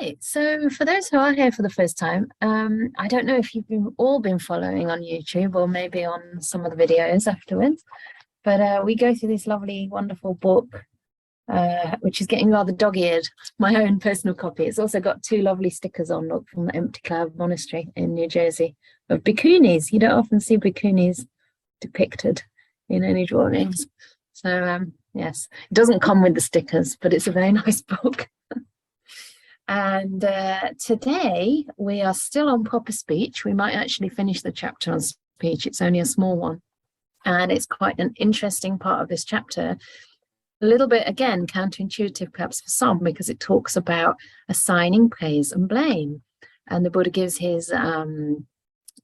Right, so for those who are here for the first time, I don't know if you've all been following on YouTube or maybe on some of the videos afterwards, but we go through this lovely, wonderful book, which is getting rather dog-eared, my own personal copy. It's also got two lovely stickers on, look, from the Empty Cloud Monastery in New Jersey, of bhikkhunis. You don't often see bhikkhunis depicted in any drawings. So yes, it doesn't come with the stickers, but it's a very nice book. And today we are still on proper speech. We might actually finish the chapter on speech. It's only a small one. And it's quite an interesting part of this chapter. A little bit, again, counterintuitive perhaps for some, because it talks about assigning praise and blame. And the Buddha gives his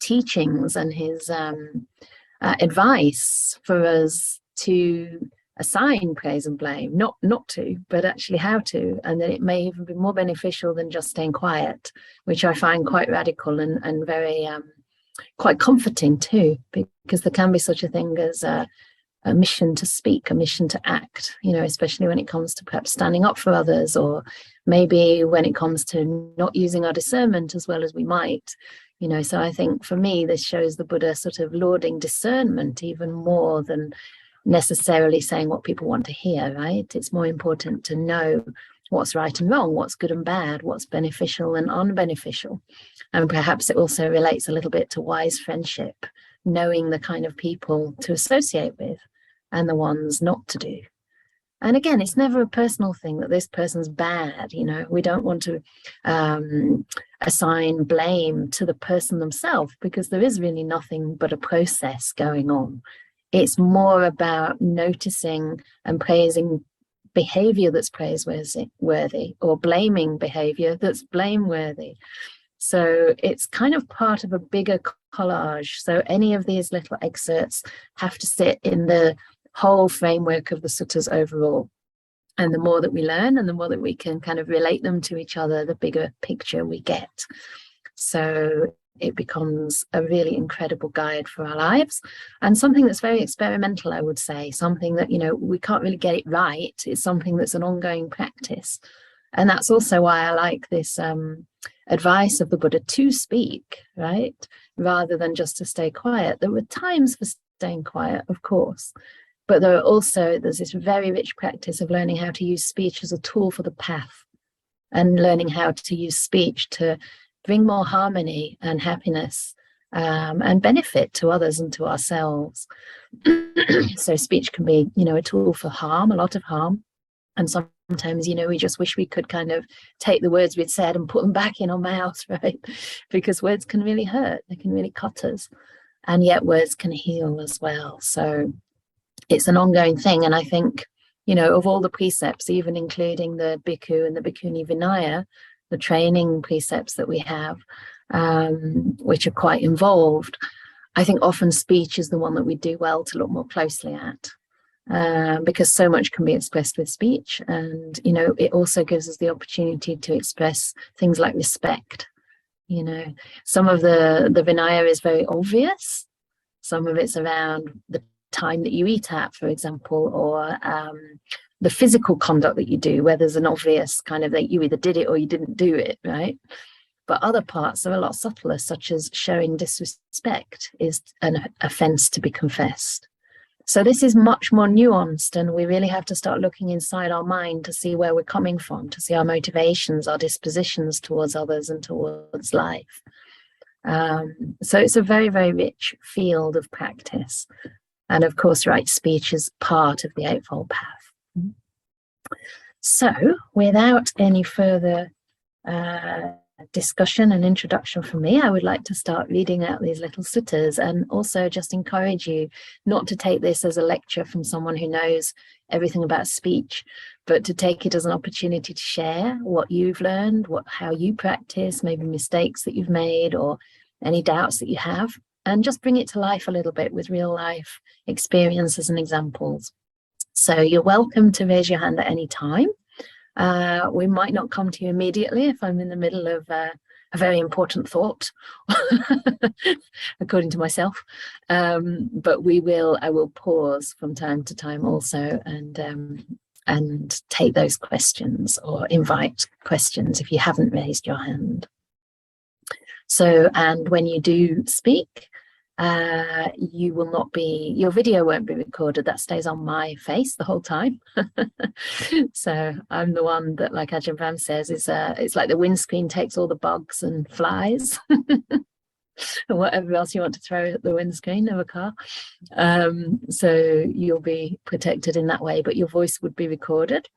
teachings and his advice for us to assign praise and blame, not to, but actually how to, and that it may even be more beneficial than just staying quiet, which I find quite radical and very quite comforting too, because there can be such a thing as a mission to speak, a mission to act, you know, especially when it comes to perhaps standing up for others, or maybe when it comes to not using our discernment as well as we might, you know. So I think for me, this shows the Buddha sort of lauding discernment even more than necessarily saying what people want to hear, right? It's more important to know what's right and wrong, what's good and bad, what's beneficial and unbeneficial. And perhaps it also relates a little bit to wise friendship, knowing the kind of people to associate with and the ones not to do. And again, it's never a personal thing that this person's bad, you know. We don't want to assign blame to the person themselves, because there is really nothing but a process going on. It's more about noticing and praising behavior that's praiseworthy, or blaming behavior that's blameworthy. So it's kind of part of a bigger collage. So any of these little excerpts have to sit in the whole framework of the suttas overall. And the more that we learn and the more that we can kind of relate them to each other, the bigger picture we get. So it becomes a really incredible guide for our lives, and something that's very experimental, I would say, something that, you know, we can't really get it right. It's something that's an ongoing practice. And that's also why I like this advice of the Buddha to speak, right? Rather than just to stay quiet. There were times for staying quiet, of course, but there's this very rich practice of learning how to use speech as a tool for the path, and learning how to use speech to bring more harmony and happiness and benefit to others and to ourselves. So speech can be, you know, a tool for harm, a lot of harm. And sometimes, you know, we just wish we could kind of take the words we'd said and put them back in our mouth, right? Because words can really hurt, they can really cut us. And yet words can heal as well. So it's an ongoing thing. And I think, you know, of all the precepts, even including the bhikkhu and the bhikkhuni vinaya, the training precepts that we have, which are quite involved, I think often speech is the one that we do well to look more closely at, because so much can be expressed with speech. And, you know, it also gives us the opportunity to express things like respect. You know, some of the Vinaya is very obvious. Some of it's around the time that you eat at, for example, or the physical conduct that you do, where there's an obvious kind of that you either did it or you didn't do it, right? But other parts are a lot subtler, such as showing disrespect is an offense to be confessed. So this is much more nuanced, and we really have to start looking inside our mind to see where we're coming from, to see our motivations, our dispositions towards others and towards life. So it's a very, very rich field of practice. And of course, right speech is part of the Eightfold Path. So without any further discussion and introduction from me, I would like to start reading out these little suttas, and also just encourage you not to take this as a lecture from someone who knows everything about speech, but to take it as an opportunity to share what you've learned, how you practice, maybe mistakes that you've made or any doubts that you have, and just bring it to life a little bit with real life experiences and examples. So you're welcome to raise your hand at any time. We might not come to you immediately if I'm in the middle of a very important thought, according to myself. But I will pause from time to time also, and and take those questions or invite questions if you haven't raised your hand. So, and when you do speak, you will not be, your video won't be recorded. That stays on my face the whole time. So I'm the one that, like Ajahn Brahm says, is it's like the windscreen takes all the bugs and flies and whatever else you want to throw at the windscreen of a car. So you'll be protected in that way, but your voice would be recorded,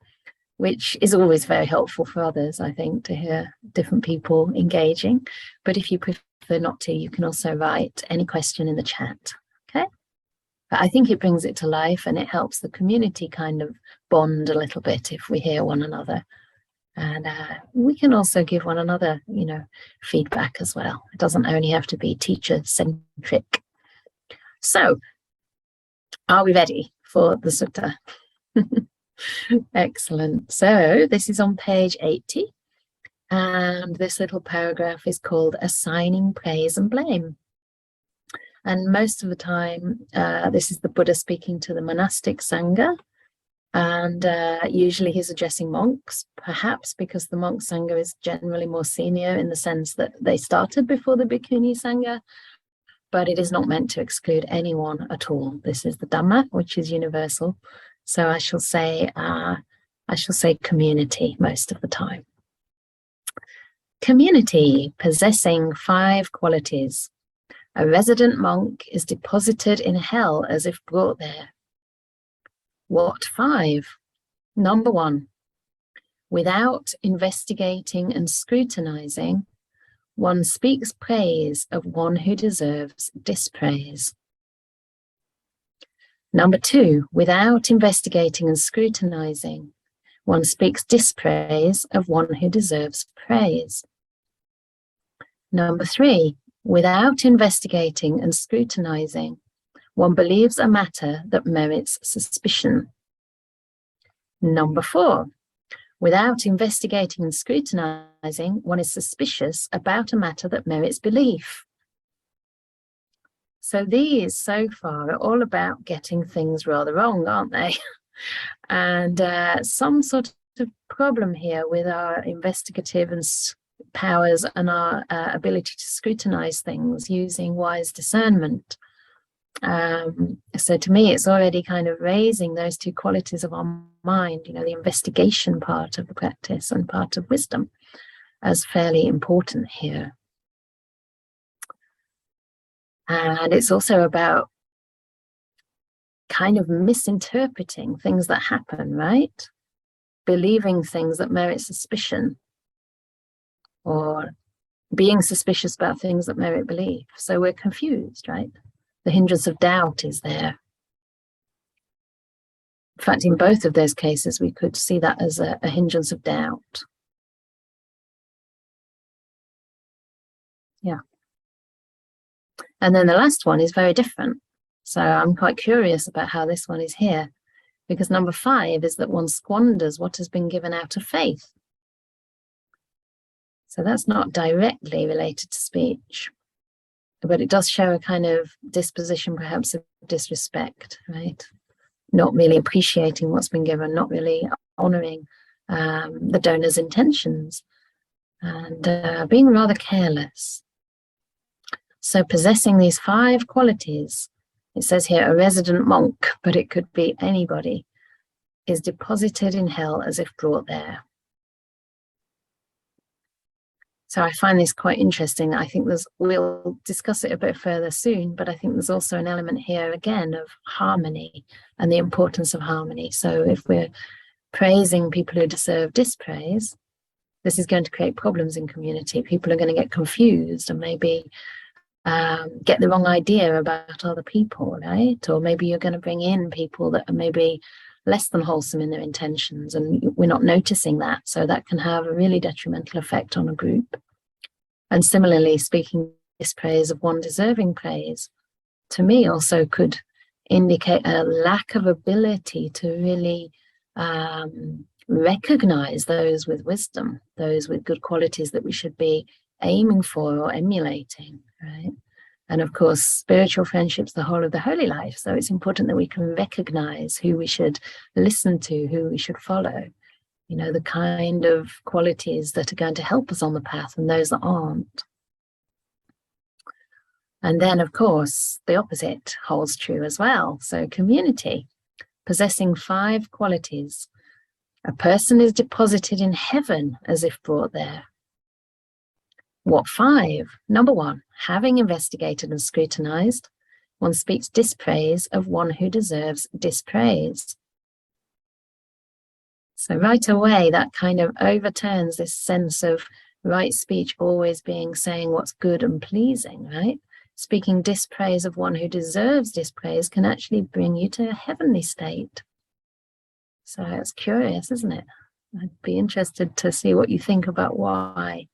which is always very helpful for others, I think, to hear different people engaging. But if you prefer not to, you can also write any question in the chat, okay? But I think it brings it to life, and it helps the community kind of bond a little bit if we hear one another. And we can also give one another, you know, feedback as well. It doesn't only have to be teacher-centric. So, are we ready for the sutta? Excellent. So this is on page 80, and this little paragraph is called Assigning Praise and Blame. And most of the time, this is the Buddha speaking to the monastic Sangha, and usually he's addressing monks, perhaps because the monk Sangha is generally more senior in the sense that they started before the Bhikkhuni Sangha, but it is not meant to exclude anyone at all. This is the Dhamma, which is universal. So I shall say community most of the time. Community possessing 5 qualities. A resident monk is deposited in hell as if brought there. What 5? Number 1, without investigating and scrutinizing, one speaks praise of one who deserves dispraise. Number 2, without investigating and scrutinizing, one speaks dispraise of one who deserves praise. Number 3, without investigating and scrutinizing, one believes a matter that merits suspicion. Number 4, without investigating and scrutinizing, one is suspicious about a matter that merits belief. So these so far are all about getting things rather wrong, aren't they? And some sort of problem here with our investigative and powers and our ability to scrutinize things using wise discernment. So to me, it's already kind of raising those 2 qualities of our mind, you know, the investigation part of the practice and part of wisdom as fairly important here. And it's also about kind of misinterpreting things that happen, right? Believing things that merit suspicion, or being suspicious about things that merit belief. So we're confused, right? The hindrance of doubt is there. In fact, in both of those cases, we could see that as a hindrance of doubt. Yeah. And then the last one is very different. So I'm quite curious about how this one is here, because number 5 is that one squanders what has been given out of faith. So that's not directly related to speech, but it does show a kind of disposition, perhaps of disrespect, right? Not really appreciating what's been given, not really honoring the donor's intentions, and being rather careless. So possessing these 5 qualities, it says here a resident monk, but it could be anybody, is deposited in hell as if brought there. So I find this quite interesting. I think we'll discuss it a bit further soon, but I think there's also an element here again of harmony and the importance of harmony. So if we're praising people who deserve dispraise, this is going to create problems in community. People are going to get confused and maybe get the wrong idea about other people, right? Or maybe you're going to bring in people that are maybe less than wholesome in their intentions, and we're not noticing that. So that can have a really detrimental effect on a group. And similarly, speaking dispraise of one deserving praise, to me also could indicate a lack of ability to really recognize those with wisdom, those with good qualities that we should be aiming for or emulating, right? And of course, spiritual friendship's the whole of the holy life. So it's important that we can recognize who we should listen to, who we should follow, you know, the kind of qualities that are going to help us on the path and those that aren't. And then, of course, the opposite holds true as well. So community, possessing 5 qualities. A person is deposited in heaven as if brought there. What 5? Number 1, having investigated and scrutinized, one speaks dispraise of one who deserves dispraise. So right away, that kind of overturns this sense of right speech always being saying what's good and pleasing, right? Speaking dispraise of one who deserves dispraise can actually bring you to a heavenly state. So it's curious, isn't it? I'd be interested to see what you think about why.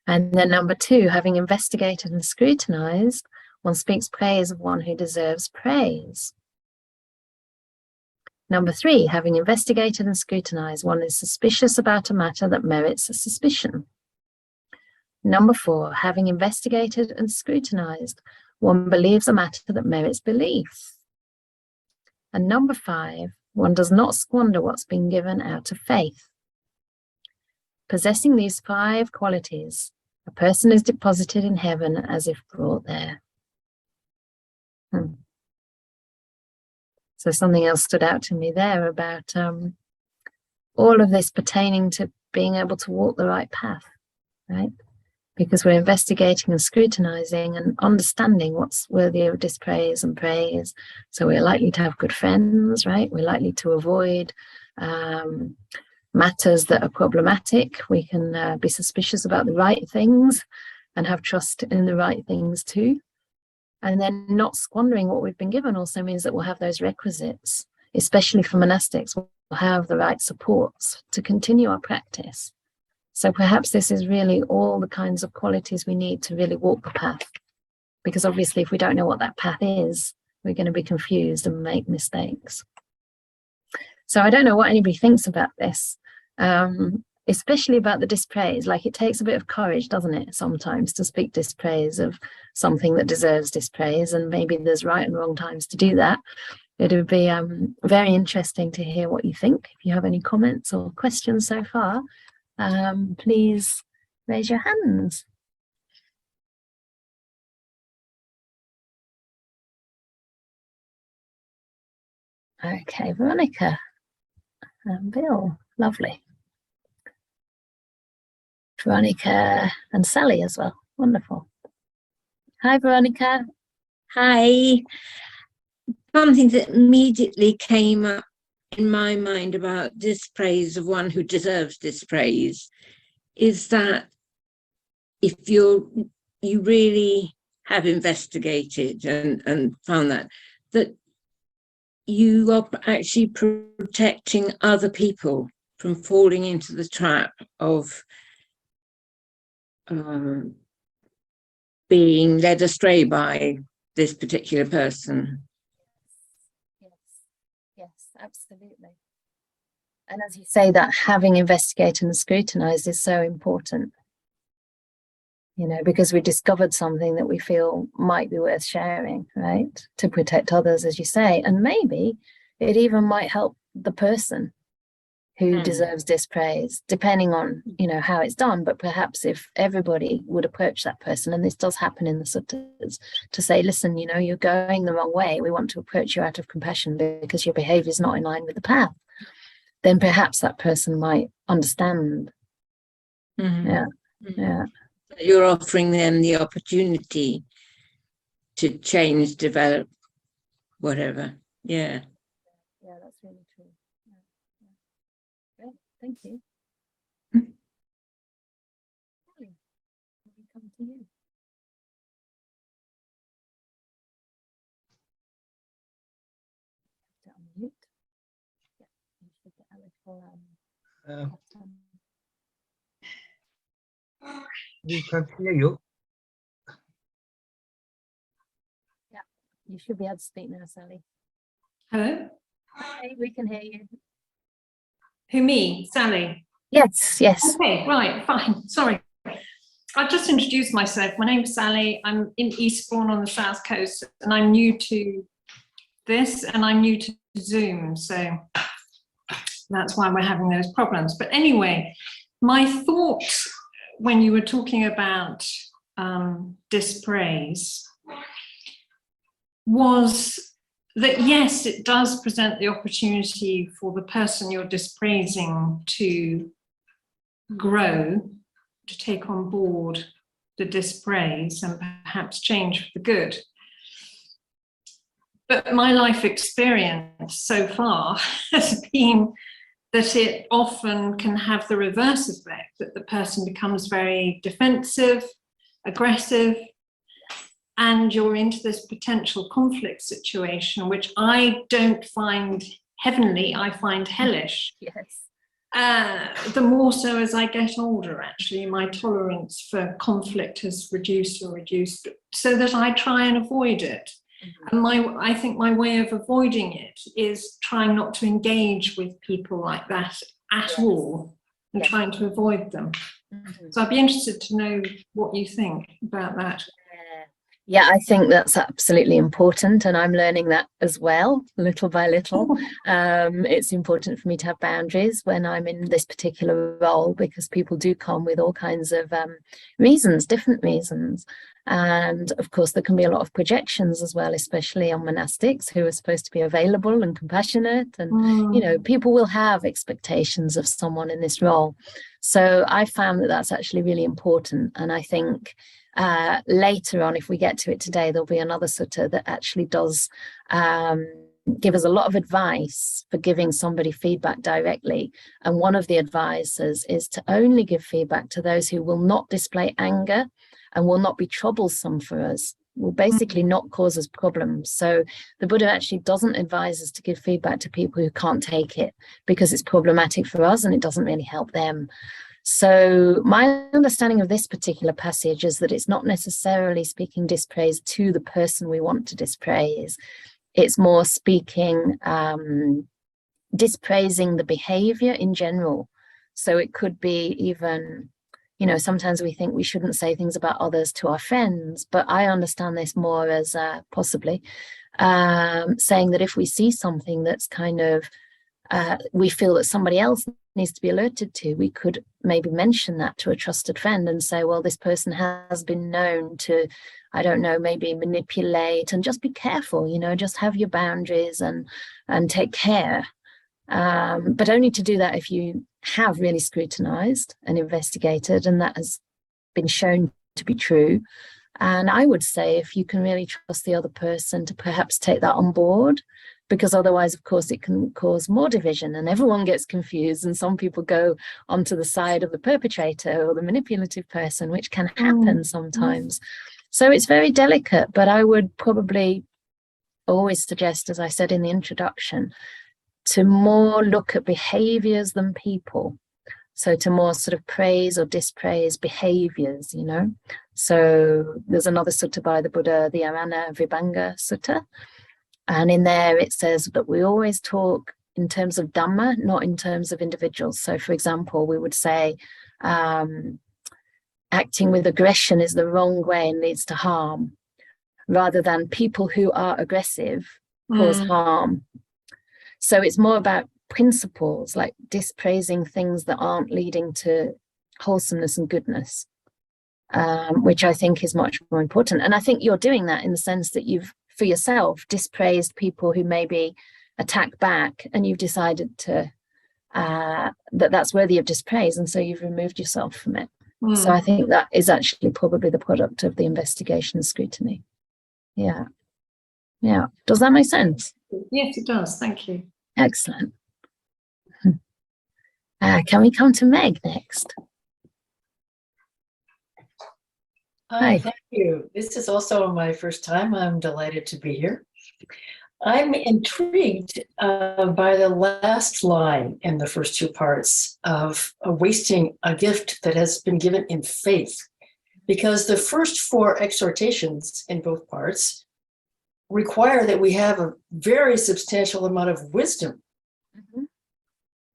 And then number 2, having investigated and scrutinized, one speaks praise of one who deserves praise. Number 3, having investigated and scrutinized, one is suspicious about a matter that merits a suspicion. Number 4, having investigated and scrutinized, one believes a matter that merits belief. And number 5, one does not squander what's been given out of faith. Possessing these 5 qualities, a person is deposited in heaven as if brought there. So something else stood out to me there about all of this pertaining to being able to walk the right path, right? Because we're investigating and scrutinizing and understanding what's worthy of dispraise and praise. So we're likely to have good friends, right? We're likely to avoid matters that are problematic. We can be suspicious about the right things and have trust in the right things too. And then not squandering what we've been given also means that we'll have those requisites, especially for monastics. We'll have the right supports to continue our practice. So perhaps this is really all the kinds of qualities we need to really walk the path. Because obviously if we don't know what that path is, we're going to be confused and make mistakes. So I don't know what anybody thinks about this, especially about the dispraise. Like, it takes a bit of courage, doesn't it, sometimes to speak dispraise of something that deserves dispraise, and maybe there's right and wrong times to do that. It would be very interesting to hear what you think. If you have any comments or questions so far, please raise your hands. Okay, Veronica and Bill, lovely. Veronica and Sally as well, wonderful. Hi, Veronica. Hi. Something that immediately came up in my mind about dispraise of one who deserves dispraise is that if you really have investigated and found that you are actually protecting other people from falling into the trap of being led astray by this particular person. Yes, absolutely. And as you say, that having investigated and scrutinized is so important, you know, because we discovered something that we feel might be worth sharing, right? To protect others, as you say. And maybe it even might help the person who deserves dispraise, depending on, you know, how it's done. But perhaps if everybody would approach that person, and this does happen in the suttas, to say, listen, you know, you're going the wrong way. We want to approach you out of compassion because your behavior is not in line with the path. Then perhaps that person might understand. Yeah. You're offering them the opportunity to change, develop, whatever. Yeah. Yeah, that's really true. Great, thank you. We come to you. Unmute. Yeah, you should get a little. We can't hear you. Yeah, you should be able to speak now, Sally. Hello? Hi, we can hear you. Who, me? Sally? Yes, yes. Okay, right, fine. Sorry. I'll just introduce myself. My name's Sally. I'm in Eastbourne on the south coast, and I'm new to this, and I'm new to Zoom, so that's why we're having those problems. But anyway, my thought when you were talking about dispraise was that, yes, it does present the opportunity for the person you're dispraising to grow, to take on board the dispraise and perhaps change for the good. But my life experience so far has been that it often can have the reverse effect, that the person becomes very defensive, aggressive, and you're into this potential conflict situation, which I don't find heavenly, I find hellish. Yes. The more so as I get older, actually, my tolerance for conflict has reduced, so that I try and avoid it. And I think my way of avoiding it is trying not to engage with people like that at all, and trying to avoid them. So I'd be interested to know what you think about that. Yeah, I think that's absolutely important, and I'm learning that as well, little by little. It's important for me to have boundaries when I'm in this particular role, because people do come with all kinds of reasons, different reasons. And of course, there can be a lot of projections as well, especially on monastics who are supposed to be available and compassionate. And, you know, people will have expectations of someone in this role. So I found that that's actually really important. And I think later on, if we get to it today, there'll be another sutta that actually does give us a lot of advice for giving somebody feedback directly. And one of the advices is to only give feedback to those who will not display anger and will not be troublesome for us, will basically not cause us problems. So the Buddha actually doesn't advise us to give feedback to people who can't take it, because it's problematic for us and it doesn't really help them. So my understanding of this particular passage is that it's not necessarily speaking dispraise to the person we want to dispraise. It's more speaking, dispraising the behavior in general. So it could be even, you know, sometimes we think we shouldn't say things about others to our friends, but I understand this more as possibly saying that if we see something that's kind of, we feel that somebody else needs to be alerted to, we could maybe mention that to a trusted friend and say, well, this person has been known to, I don't know, maybe manipulate, and just be careful, you know, just have your boundaries and take care. But only to do that if you have really scrutinized and investigated, and that has been shown to be true. And I would say if you can really trust the other person to perhaps take that on board, because otherwise, of course, it can cause more division and everyone gets confused, and some people go onto the side of the perpetrator or the manipulative person, which can happen sometimes. So it's very delicate, but I would probably always suggest, as I said in the introduction, to more look at behaviors than people. So to more sort of praise or dispraise behaviors, you know. So there's another sutta by the Buddha, the Arana Vibhanga Sutta. And in there it says that we always talk in terms of Dhamma, not in terms of individuals. So for example, we would say acting with aggression is the wrong way and leads to harm, rather than people who are aggressive cause harm. So it's more about principles, like dispraising things that aren't leading to wholesomeness and goodness, which I think is much more important. And I think you're doing that in the sense that you've, for yourself, dispraised people who maybe attack back, and you've decided to that's worthy of dispraise, and so you've removed yourself from it. So I think that is actually probably the product of the investigation and scrutiny. Yeah. Does that make sense? Yes, it does. Thank you. Excellent. Can we come to Meg next? Hi, thank you. This is also my first time. I'm delighted to be here. I'm intrigued by the last line in the first two parts of wasting a gift that has been given in faith, because the first four exhortations in both parts require that we have a very substantial amount of wisdom.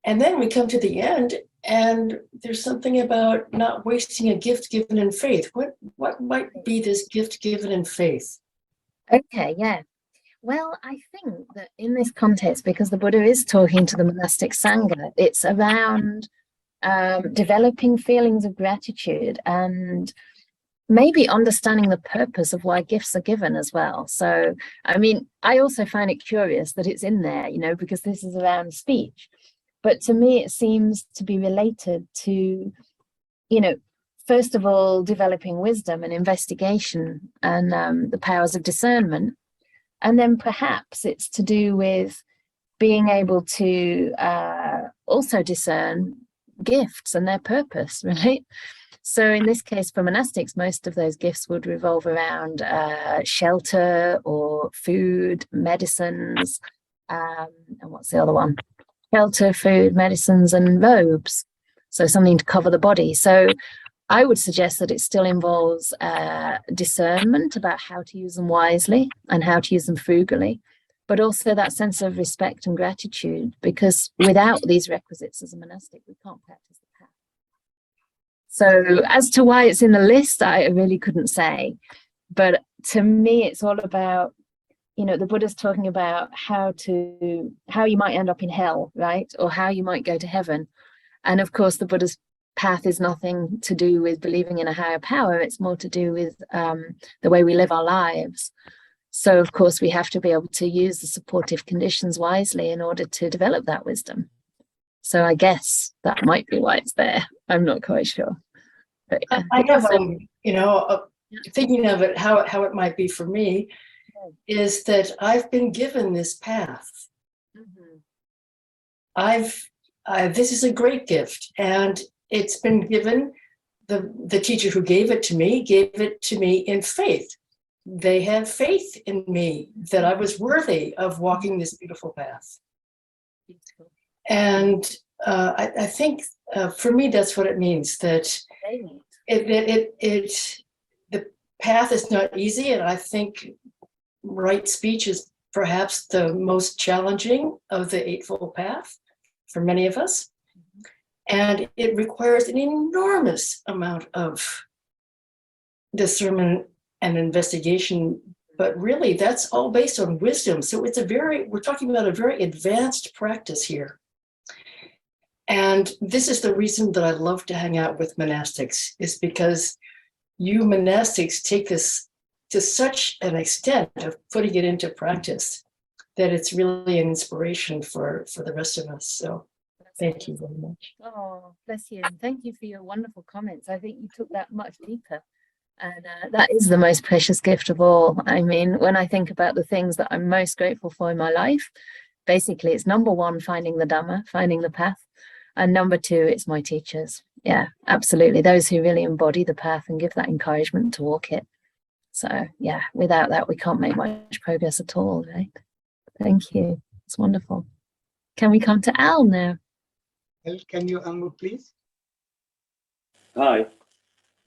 And then we come to the end And there's something about not wasting a gift given in faith. What might be this gift given in faith? Okay, yeah. Well, I think that in this context, because the Buddha is talking to the monastic Sangha, it's around developing feelings of gratitude and maybe understanding the purpose of why gifts are given as well. So, I mean, I also find it curious that it's in there, you know, because this is around speech. But to me, it seems to be related to, you know, first of all, developing wisdom and investigation and the powers of discernment. And then perhaps it's to do with being able to also discern gifts and their purpose, right? So in this case, for monastics, most of those gifts would revolve around shelter or food, medicines, and what's the other one? Shelter, food, medicines, and robes. So something to cover the body. So I would suggest that it still involves discernment about how to use them wisely and how to use them frugally, but also that sense of respect and gratitude, because without these requisites as a monastic, we can't practice the path. So as to why it's in the list, I really couldn't say. But to me, it's all about, you know, the Buddha's talking about how you might end up in hell, right? Or how you might go to heaven. And of course, the Buddha's path is nothing to do with believing in a higher power. It's more to do with the way we live our lives. So, of course, we have to be able to use the supportive conditions wisely in order to develop that wisdom. So I guess that might be why it's there. I'm not quite sure. But, yeah. I have, thinking of it, how it might be for me, is that I've been given this path. Mm-hmm. This is a great gift, and it's been given. The teacher who gave it to me in faith. They had faith in me that I was worthy of walking this beautiful path. Beautiful. And I think for me, that's what it means, that the path is not easy. And I think right speech is perhaps the most challenging of the Eightfold Path for many of us. And it requires an enormous amount of discernment and investigation, but really that's all based on wisdom. So we're talking about a very advanced practice here. And this is the reason that I love to hang out with monastics, is because you monastics take this to such an extent of putting it into practice that it's really an inspiration for the rest of us. So thank you very much. Oh, bless you. And thank you for your wonderful comments. I think you took that much deeper. And that is the most precious gift of all. I mean, when I think about the things that I'm most grateful for in my life, basically it's number one, finding the Dhamma, finding the path. And number two, it's my teachers. Yeah, absolutely. Those who really embody the path and give that encouragement to walk it. So yeah, without that, we can't make much progress at all, right? Thank you. It's wonderful. Can we come to Al now? Al, can you unmute, please? Hi.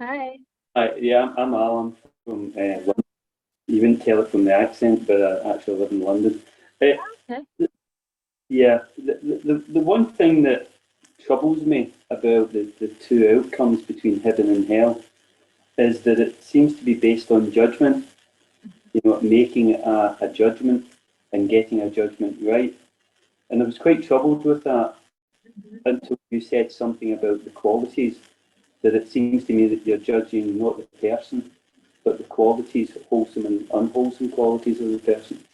Hi. Hi. Yeah, I'm Alan from London. You wouldn't tell it from the accent, but I actually live in London. Okay. Yeah, the one thing that troubles me about the two outcomes between heaven and hell is that it seems to be based on judgment, you know, making a judgment and getting a judgment right. And I was quite troubled with that until you said something about the qualities, that it seems to me that you're judging not the person, but the qualities, wholesome and unwholesome qualities of the person.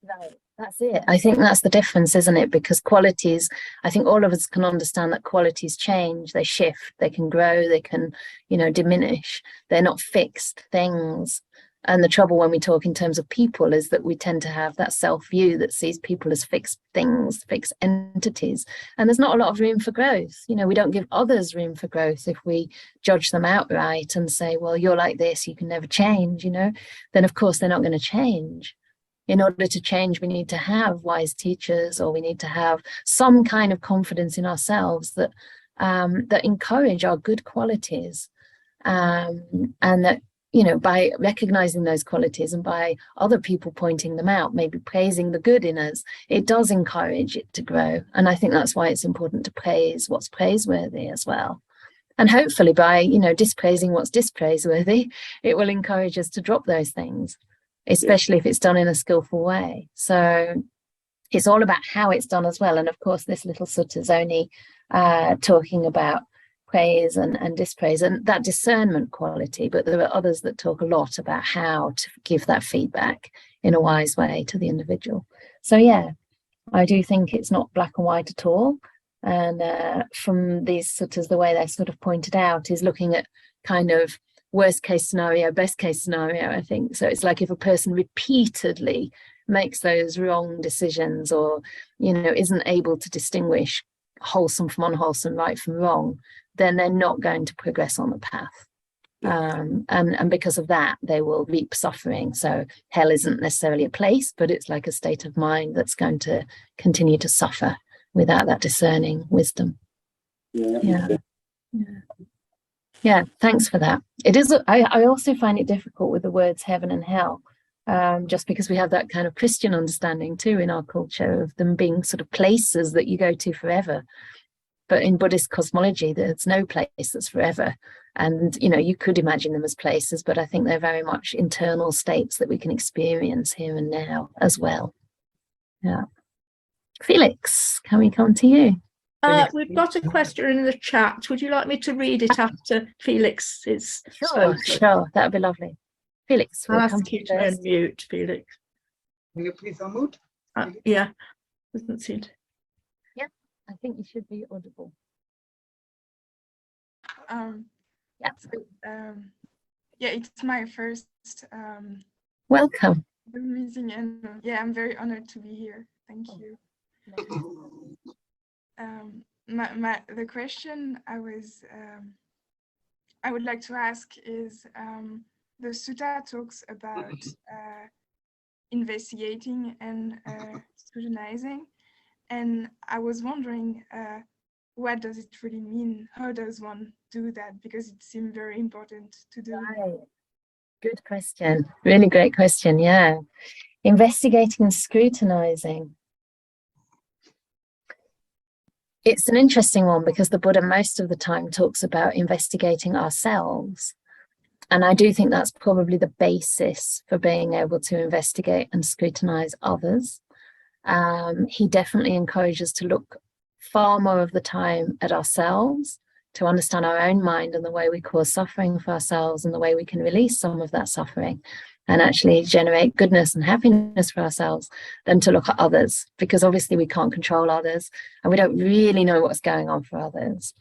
Right, that's it. I think that's the difference, isn't it? Because qualities, I think all of us can understand that qualities change, they shift, they can grow, they can, you know, diminish. They're not fixed things. And the trouble when we talk in terms of people is that we tend to have that self-view that sees people as fixed things, fixed entities. And there's not a lot of room for growth. You know, we don't give others room for growth if we judge them outright and say, well, you're like this, you can never change, you know, then of course they're not going to change. In order to change, we need to have wise teachers, or we need to have some kind of confidence in ourselves that that encourage our good qualities, and that you know, by recognizing those qualities and by other people pointing them out, maybe praising the good in us, it does encourage it to grow. And I think that's why it's important to praise what's praiseworthy as well. And hopefully by, you know, dispraising what's dispraiseworthy, it will encourage us to drop those things, especially if it's done in a skillful way. So it's all about how it's done as well. And of course, this little sutta is only talking about praise and dispraise and that discernment quality, but there are others that talk a lot about how to give that feedback in a wise way to the individual. So yeah, I do think it's not black and white at all. And from these suttas, the way they're sort of pointed out is looking at kind of worst case scenario, best case scenario, I think. So it's like if a person repeatedly makes those wrong decisions or, you know, isn't able to distinguish wholesome from unwholesome, right from wrong, then they're not going to progress on the path. And because of that, they will reap suffering. So hell isn't necessarily a place, but it's like a state of mind that's going to continue to suffer without that discerning wisdom. Yeah, thanks for that. It is, I also find it difficult with the words heaven and hell, just because we have that kind of Christian understanding too in our culture of them being sort of places that you go to forever. But in Buddhist cosmology, there's no place that's forever. And, you know, you could imagine them as places, but I think they're very much internal states that we can experience here and now as well. Yeah. Felix, can we come to you? We've got a question in the chat. Would you like me to read it after Felix is Sure, that would be lovely. Felix, I'll ask you to unmute, Felix. Will you please unmute? Yeah, doesn't seem to. I think you should be audible. Yeah, it's my first Welcome. meeting, and yeah, I'm very honored to be here. Thank you. The question I would like to ask is, the sutta talks about investigating and scrutinizing. And I was wondering, what does it really mean? How does one do that? Because it seemed very important to do. Right. Good question. Really great question. Yeah. Investigating and scrutinizing. It's an interesting one because the Buddha most of the time talks about investigating ourselves. And I do think that's probably the basis for being able to investigate and scrutinize others. He definitely encourages to look far more of the time at ourselves, to understand our own mind and the way we cause suffering for ourselves and the way we can release some of that suffering and actually generate goodness and happiness for ourselves, than to look at others, because obviously we can't control others and we don't really know what's going on for others.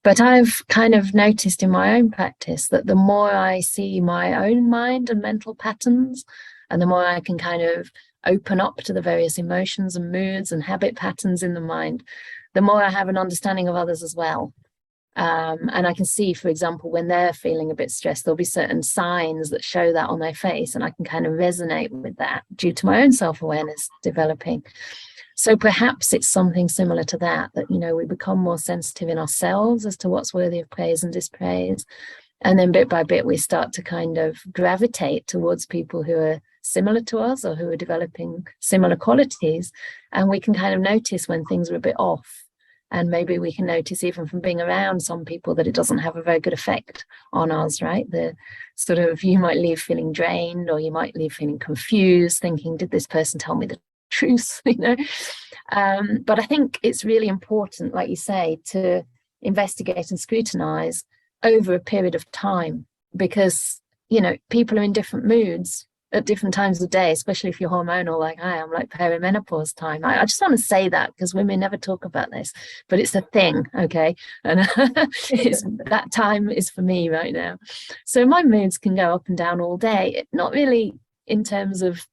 But I've kind of noticed in my own practice that the more I see my own mind and mental patterns, and the more I can kind of open up to the various emotions and moods and habit patterns in the mind, the more I have an understanding of others as well. And I can see, for example, when they're feeling a bit stressed, there'll be certain signs that show that on their face, and I can kind of resonate with that due to my own self-awareness developing. So perhaps it's something similar to that, you know, we become more sensitive in ourselves as to what's worthy of praise and dispraise. And then bit by bit, we start to kind of gravitate towards people who are similar to us or who are developing similar qualities. And we can kind of notice when things are a bit off. And maybe we can notice even from being around some people that it doesn't have a very good effect on us, right? The sort of, you might leave feeling drained, or you might leave feeling confused, thinking, did this person tell me the truth, you know? But I think it's really important, like you say, to investigate and scrutinize over a period of time, because, you know, people are in different moods at different times of day, especially if you're hormonal like I am, like perimenopause time. I just want to say that because women never talk about this, but it's a thing, okay? And that time is for me right now. So my moods can go up and down all day, not really in terms of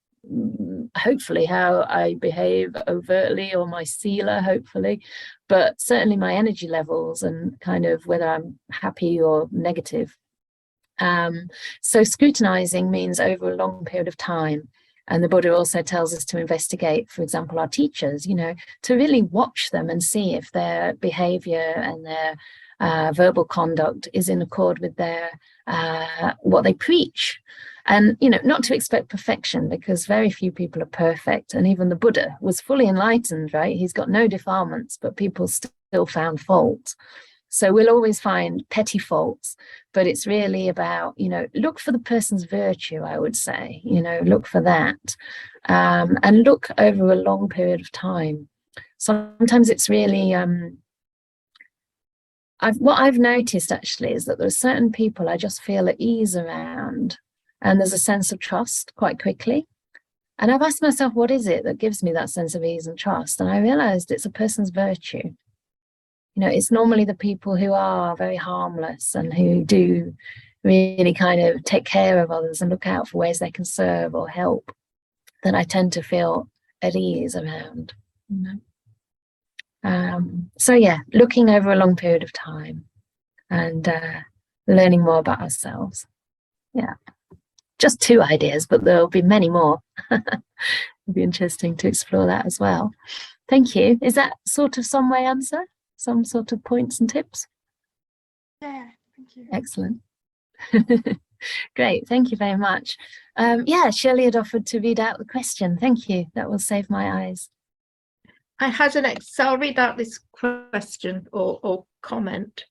hopefully how I behave overtly or my sila, hopefully, but certainly my energy levels and kind of whether I'm happy or negative. So scrutinizing means over a long period of time. And the Buddha also tells us to investigate, for example, our teachers, you know, to really watch them and see if their behavior and their verbal conduct is in accord with their what they preach. And, you know, not to expect perfection, because very few people are perfect. And even the Buddha was fully enlightened, right? He's got no defilements, but people still found fault. So we'll always find petty faults, but it's really about, you know, look for the person's virtue, I would say, you know, look for that, and look over a long period of time. Sometimes it's really, what I've noticed actually is that there are certain people I just feel at ease around, and there's a sense of trust quite quickly. And I've asked myself, what is it that gives me that sense of ease and trust? And I realized it's a person's virtue. You know, it's normally the people who are very harmless and who do really kind of take care of others and look out for ways they can serve or help that I tend to feel at ease around, you know. So yeah, looking over a long period of time and learning more about ourselves. Yeah, just 2 ideas, but there'll be many more. It'll be interesting to explore that as well. Thank you. Is that sort of some way answer? Some sort of points and tips? Yeah, thank you. Excellent. Great, thank you very much. Yeah, Shirley had offered to read out the question. Thank you. That will save my eyes. I had so I'll read out this question or comment.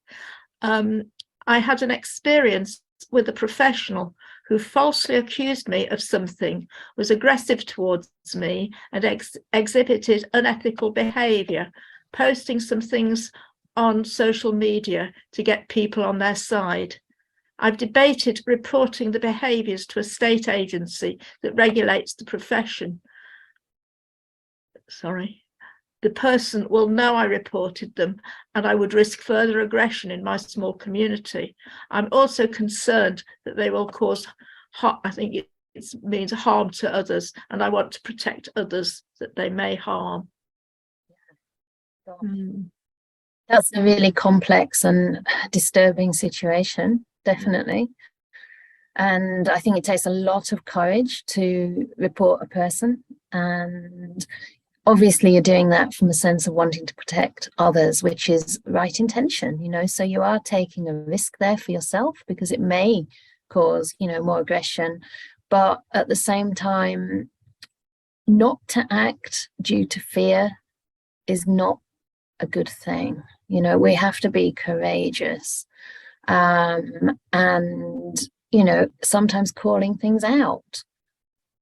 I had an experience with a professional who falsely accused me of something, was aggressive towards me, and exhibited unethical behaviour, posting some things on social media to get people on their side. I've debated reporting the behaviours to a state agency that regulates the profession. Sorry. The person will know I reported them, and I would risk further aggression in my small community. I'm also concerned that they will cause harm. I think it means harm to others, and I want to protect others that they may harm. That's a really complex and disturbing situation, definitely. And I think it takes a lot of courage to report a person, and obviously you're doing that from a sense of wanting to protect others, which is right intention, you know, so you are taking a risk there for yourself because it may cause, you know, more aggression, but at the same time, not to act due to fear is not a good thing. You know, we have to be courageous, and, you know, sometimes calling things out.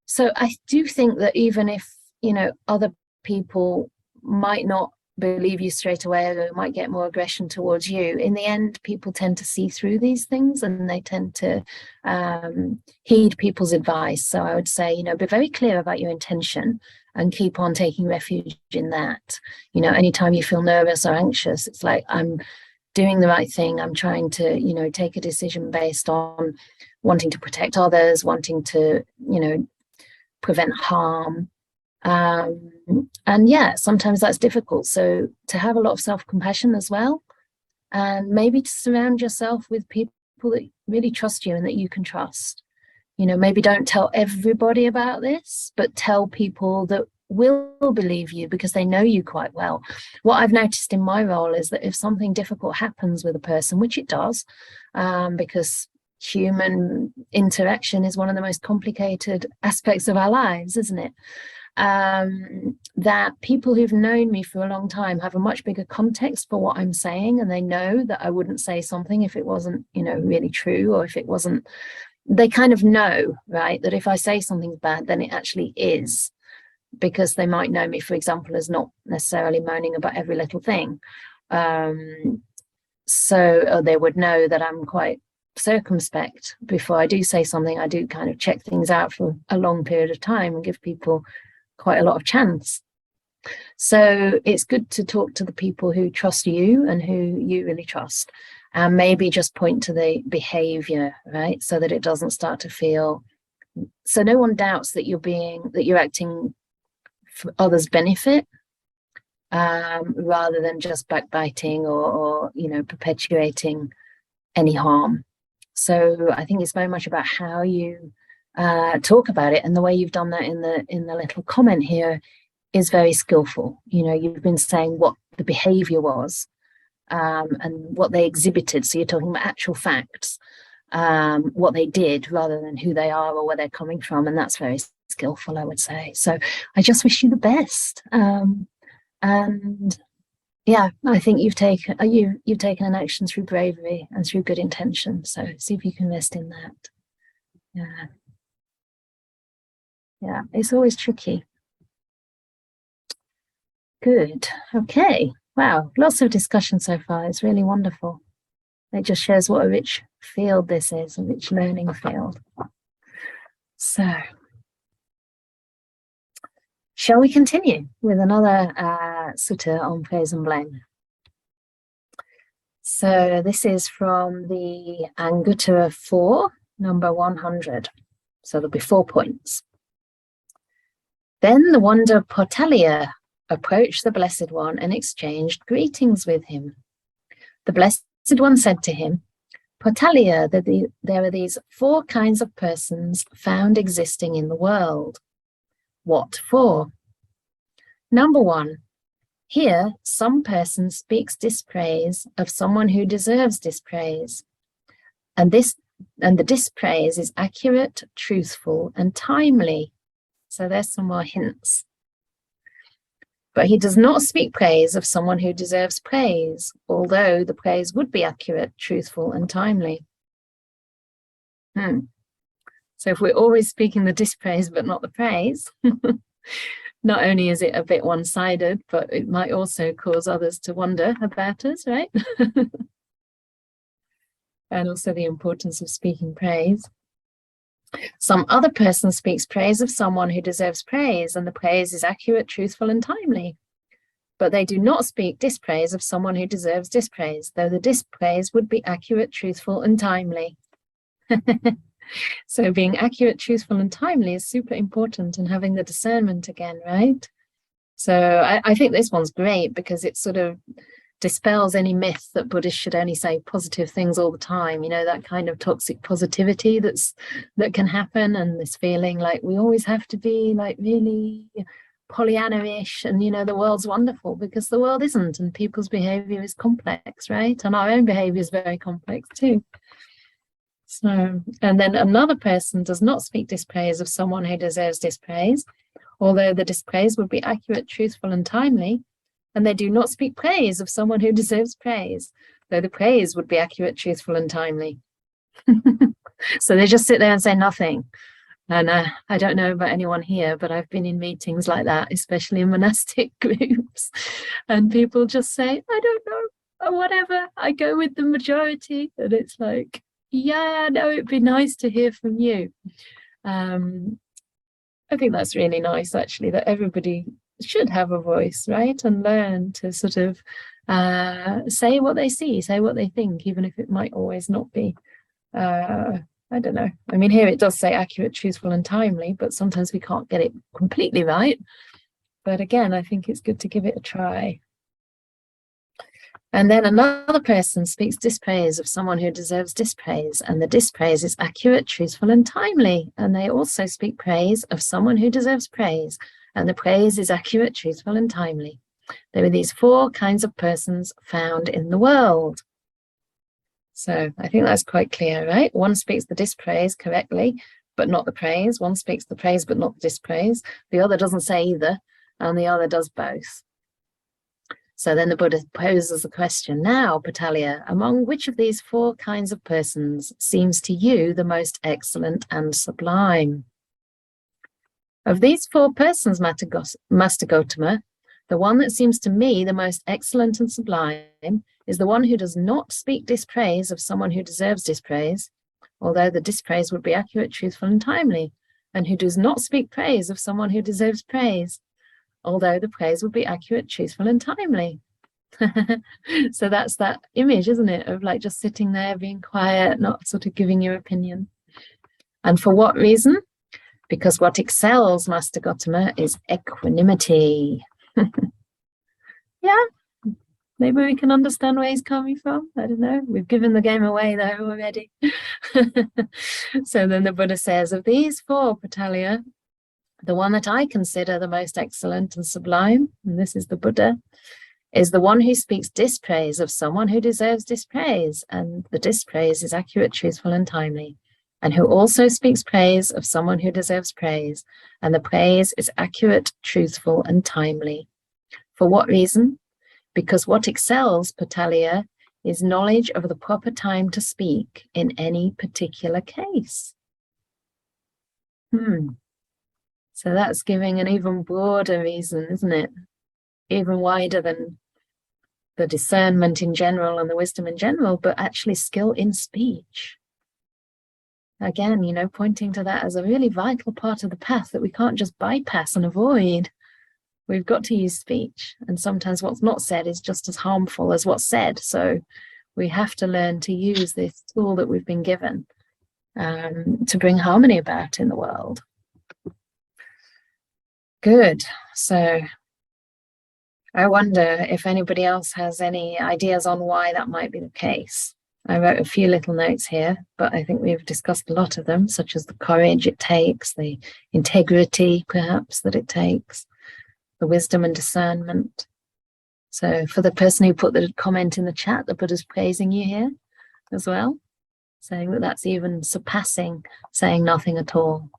So I do think that even if, you know, other people might not believe you straight away, or might get more aggression towards you, in the end people tend to see through these things, and they tend to heed people's advice. So I would say, you know, be very clear about your intention and keep on taking refuge in that. You know, anytime you feel nervous or anxious, it's like, I'm doing the right thing, I'm trying to, you know, take a decision based on wanting to protect others, wanting to, you know, prevent harm. And yeah, sometimes that's difficult. So to have a lot of self-compassion as well, and maybe to surround yourself with people that really trust you and that you can trust. You know, maybe don't tell everybody about this, but tell people that will believe you because they know you quite well. What I've noticed in my role is that if something difficult happens with a person, which it does, because human interaction is one of the most complicated aspects of our lives, isn't it? That people who've known me for a long time have a much bigger context for what I'm saying, and they know that I wouldn't say something if it wasn't, you know, really true, or if it wasn't, they kind of know, right, that if I say something's bad, then it actually is, because they might know me, for example, as not necessarily moaning about every little thing. So they would know that I'm quite circumspect before I do say something. I do kind of check things out for a long period of time and give people quite a lot of chance. So it's good to talk to the people who trust you and who you really trust, and maybe just point to the behavior, right, so that it doesn't start to feel, so no one doubts that you're acting for others' benefit, rather than just backbiting or you know, perpetuating any harm. So I think it's very much about how you talk about it, and the way you've done that in the little comment here is very skillful. You know, you've been saying what the behavior was, and what they exhibited. So you're talking about actual facts, what they did rather than who they are or where they're coming from. And that's very skillful, I would say. So I just wish you the best. And yeah, I think you've taken an action through bravery and through good intention. So see if you can rest in that. Yeah, it's always tricky. Good. Okay. Wow. Lots of discussion so far. It's really wonderful. It just shows what a rich field this is, a rich learning field. So, shall we continue with another sutta on praise and blame? So this is from the Anguttara 4, number 100. So there'll be 4 points. Then the Wonder Potalia approached the Blessed One and exchanged greetings with him. The Blessed One said to him, Potalia, there are these 4 kinds of persons found existing in the world. What for? Number 1, here some person speaks dispraise of someone who deserves dispraise. And the dispraise is accurate, truthful, and timely. So there's some more hints. But he does not speak praise of someone who deserves praise, although the praise would be accurate, truthful, and timely. So if we're always speaking the dispraise but not the praise, not only is it a bit one-sided, but it might also cause others to wonder about us, right? And also the importance of speaking praise. Some other person speaks praise of someone who deserves praise, and the praise is accurate, truthful, and timely. But they do not speak dispraise of someone who deserves dispraise, though the dispraise would be accurate, truthful, and timely. So being accurate, truthful, and timely is super important, and having the discernment again, right? So I think this one's great because it sort of dispels any myth that Buddhists should only say positive things all the time, you know, that kind of toxic positivity that can happen, and this feeling like we always have to be like really Pollyanna-ish and, you know, the world's wonderful, because the world isn't, and people's behavior is complex, right? And our own behavior is very complex too. So, and then another person does not speak dispraise of someone who deserves dispraise, although the dispraise would be accurate, truthful, and timely. And they do not speak praise of someone who deserves praise, though the praise would be accurate, truthful, and timely. So they just sit there and say nothing. And I don't know about anyone here, but I've been in meetings like that, especially in monastic groups. And people just say, I don't know, or whatever. I go with the majority. And it's like, yeah, no, it'd be nice to hear from you. I think that's really nice, actually, that everybody should have a voice, right? And learn to sort of say what they see, say what they think, even if it might always not be, I don't know. I mean, here it does say accurate, truthful, and timely, but sometimes we can't get it completely right. But again, I think it's good to give it a try. And then another person speaks dispraise of someone who deserves dispraise, and the dispraise is accurate, truthful, and timely. And they also speak praise of someone who deserves praise, and the praise is accurate, truthful, and timely. There are these 4 kinds of persons found in the world. So I think that's quite clear, right? One speaks the dispraise correctly, but not the praise. One speaks the praise, but not the dispraise. The other doesn't say either, and the other does both. So then the Buddha poses the question, now, Potalia, among which of these 4 kinds of persons seems to you the most excellent and sublime? Of these 4 persons, Master Gautama, the one that seems to me the most excellent and sublime is the one who does not speak dispraise of someone who deserves dispraise, although the dispraise would be accurate, truthful, and timely, and who does not speak praise of someone who deserves praise, although the praise would be accurate, truthful, and timely. So that's that image, isn't it, of like just sitting there, being quiet, not sort of giving your opinion. And for what reason? Because what excels, Master Gautama, is equanimity. Yeah, maybe we can understand where he's coming from. I don't know. We've given the game away though already. So then the Buddha says, of these 4, Potalia, the one that I consider the most excellent and sublime, and this is the Buddha, is the one who speaks dispraise of someone who deserves dispraise, and the dispraise is accurate, truthful, and timely, and who also speaks praise of someone who deserves praise, and the praise is accurate, truthful, and timely. For what reason? Because what excels, Patalia, is knowledge of the proper time to speak in any particular case. So that's giving an even broader reason, isn't it? Even wider than the discernment in general and the wisdom in general, but actually skill in speech. Again, you know, pointing to that as a really vital part of the path that we can't just bypass and avoid. We've got to use speech, and sometimes what's not said is just as harmful as what's said. So we have to learn to use this tool that we've been given to bring harmony about in the world. Good. So I wonder if anybody else has any ideas on why that might be the case. I wrote a few little notes here, but I think we've discussed a lot of them, such as the courage it takes, the integrity, perhaps, that it takes, the wisdom and discernment. So for the person who put the comment in the chat, the Buddha's praising you here as well, saying that that's even surpassing saying nothing at all.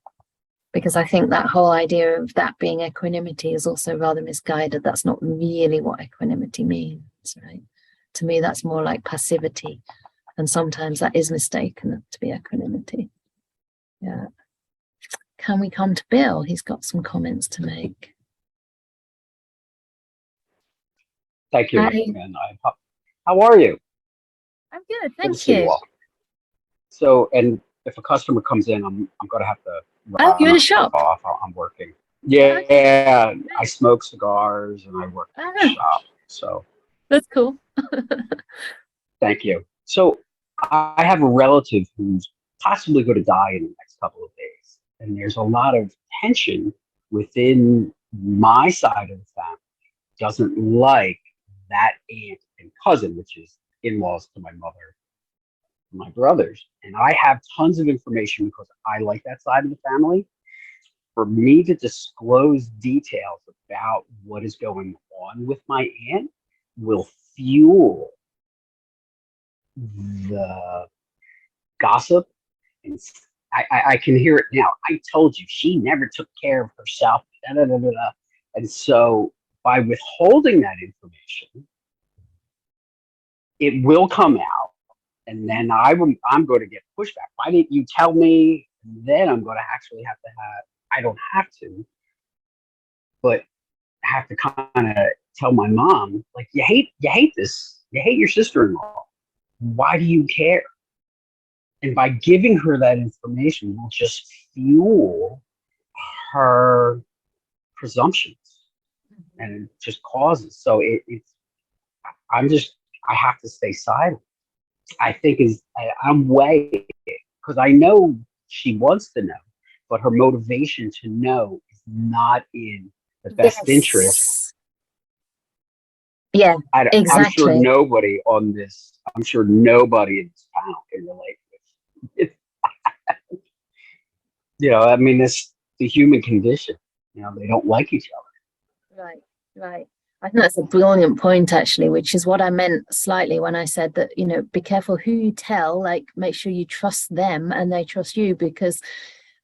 Because I think that whole idea of that being equanimity is also rather misguided. That's not really what equanimity means, right? To me, that's more like passivity. And sometimes that is mistaken to be equanimity. Yeah. Can we come to Bill? He's got some comments to make. Thank you. Hi. And how are you? I'm good, Good to thank see you you. all. So, and if a customer comes in, I'm going to have to Oh, you're in a shop? off. I'm working. Yeah, I smoke cigars and I work in the shop. So That's cool. thank you. So I have a relative who's possibly going to die in the next couple of days. And there's a lot of tension within my side of the family. Doesn't like that aunt and cousin, which is in-laws to my mother, my brothers. And I have tons of information because I like that side of the family. For me to disclose details about what is going on with my aunt will fuel the gossip. And I can hear it now. I told you she never took care of herself. Da, da, da, da, da. And so by withholding that information, it will come out. And then I'm going to get pushback. Why didn't you tell me? Then I'm going to actually have to have, I don't have to, but have to kind of tell my mom, like, you hate this. You hate your sister-in-law. Why do you care? And by giving her that information will just fuel her presumptions and it just causes. So I have to stay silent. I think I'm way, because I know she wants to know, but her motivation to know is not in the best interest. Yeah, I'm exactly. sure nobody in this panel can relate with it. You know, I mean, it's the human condition. You know, they don't like each other. Right. I think that's a brilliant point, actually, which is what I meant slightly when I said that, you know, be careful who you tell, like make sure you trust them and they trust you, because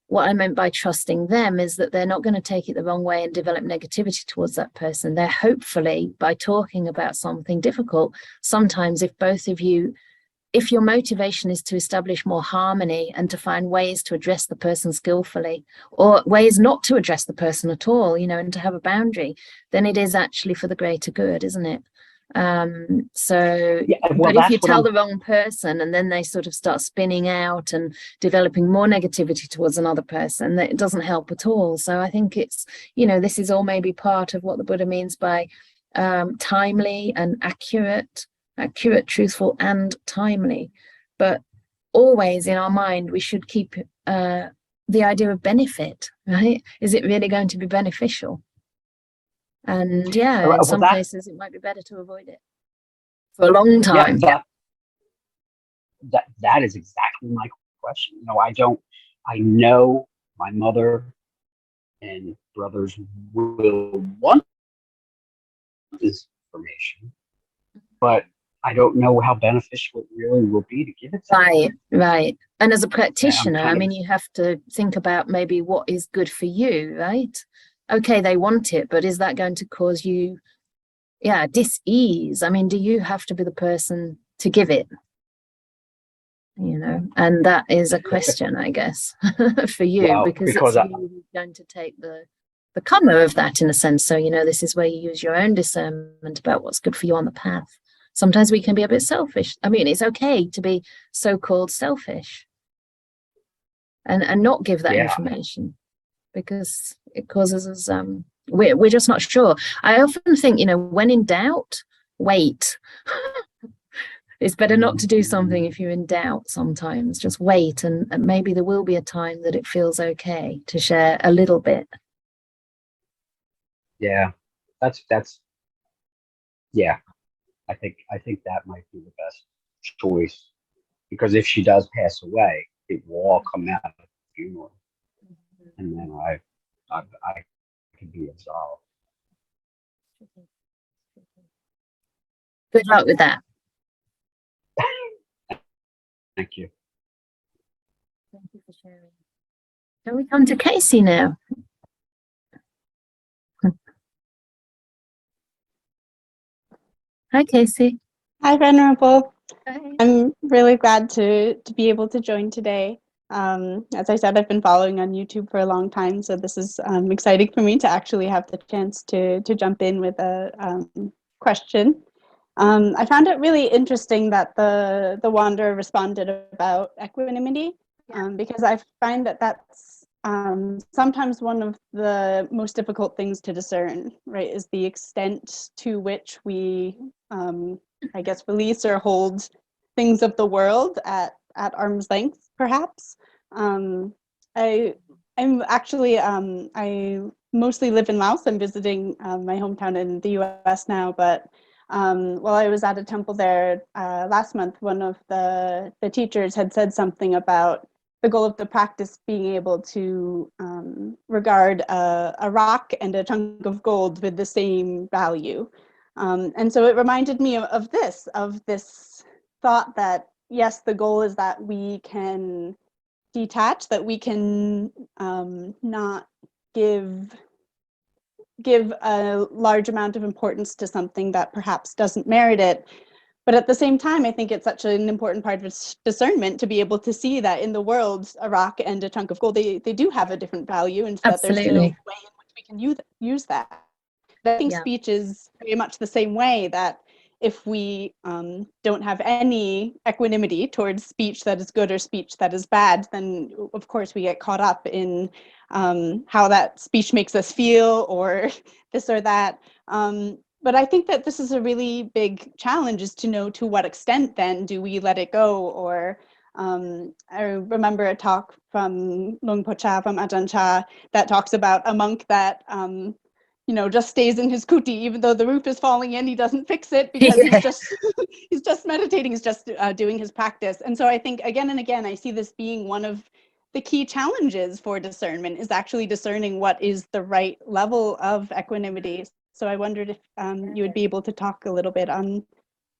what I meant by trusting them is that they're not going to take it the wrong way and develop negativity towards that person. They're hopefully, by talking about something difficult, sometimes if your motivation is to establish more harmony and to find ways to address the person skillfully, or ways not to address the person at all, you know, and to have a boundary, then it is actually for the greater good, isn't it? But if you tell the wrong person and then they sort of start spinning out and developing more negativity towards another person, that it doesn't help at all. So I think it's, you know, this is all maybe part of what the Buddha means by timely and accurate, truthful, and timely. But always in our mind, we should keep the idea of benefit, right? Is it really going to be beneficial? And yeah, in some cases, it might be better to avoid it for a long time. Yeah, that is exactly my question. You know, I know my mother and brothers will want this information, but I don't know how beneficial it really will be to give it to them. Right, right. And as a And practitioner, I'm I kind mean, you have to think about maybe what is good for you, right? Okay, they want it, but is that going to cause you, yeah, dis-ease? I mean, do you have to be the person to give it? You know, and that is a question, I guess, for you, well, because because it's you who's going to take the comer of that in a sense. So, you know, this is where you use your own discernment about what's good for you on the path. Sometimes we can be a bit selfish. I mean, it's okay to be so-called selfish and not give that yeah, information, because it causes us, we're just not sure. I often think, you know, when in doubt, wait. It's better not to do something if you're in doubt sometimes. Just wait, and maybe there will be a time that it feels okay to share a little bit. yeah, that's yeah. I think that might be the best choice, because if she does pass away, it will all come out at the funeral, and then I can be absolved. Good luck with that. Thank you. Thank you for sharing. Can we come to Casey now? Hi, Casey. Hi, Venerable. Hi. I'm really glad to be able to join today. As I said, I've been following on YouTube for a long time, so this is exciting for me to actually have the chance to jump in with a question. I found it really interesting that the wanderer responded about equanimity, because I find that that's sometimes one of the most difficult things to discern, right, is the extent to which we, I guess, release or hold things of the world at arm's length, perhaps. I'm actually, I mostly live in Laos. I'm visiting my hometown in the US now, but while I was at a temple there last month, one of the teachers had said something about the goal of the practice being able to regard a rock and a chunk of gold with the same value. And so it reminded me of this thought that, yes, the goal is that we can detach, that we can not give a large amount of importance to something that perhaps doesn't merit it. But at the same time, I think it's such an important part of discernment to be able to see that in the world, a rock and a chunk of gold, they do have a different value, and that there's still a way in which we can use that. I think speech is very much the same way, that if we don't have any equanimity towards speech that is good or speech that is bad, then of course we get caught up in how that speech makes us feel, or this or that. But I think that this is a really big challenge, is to know to what extent then do we let it go. Or I remember a talk from Luang Por Cha, from Ajahn Chah, that talks about a monk that just stays in his kuti, even though the roof is falling in, he doesn't fix it, because he's just meditating, he's just doing his practice. And so I think again and again, I see this being one of the key challenges for discernment, is actually discerning what is the right level of equanimity. So I wondered if you would be able to talk a little bit on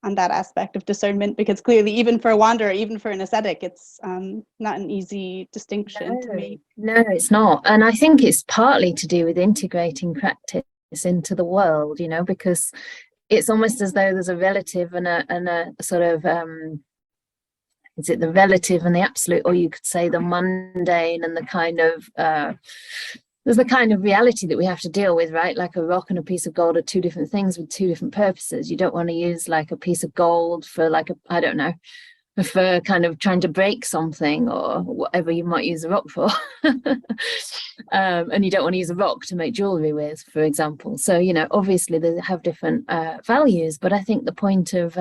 that aspect of discernment, because clearly, even for a wanderer, even for an ascetic, it's not an easy distinction to make. No, it's not. And I think it's partly to do with integrating practice into the world, because it's almost as though there's a relative and a sort of, is it the relative and the absolute, or you could say the mundane and the kind of, there's the kind of reality that we have to deal with, right? Like a rock and a piece of gold are two different things with two different purposes. You don't want to use like a piece of gold for like I don't know, for kind of trying to break something or whatever you might use a rock for. And you don't want to use a rock to make jewelry with, for example. So, obviously they have different values, but I think the point of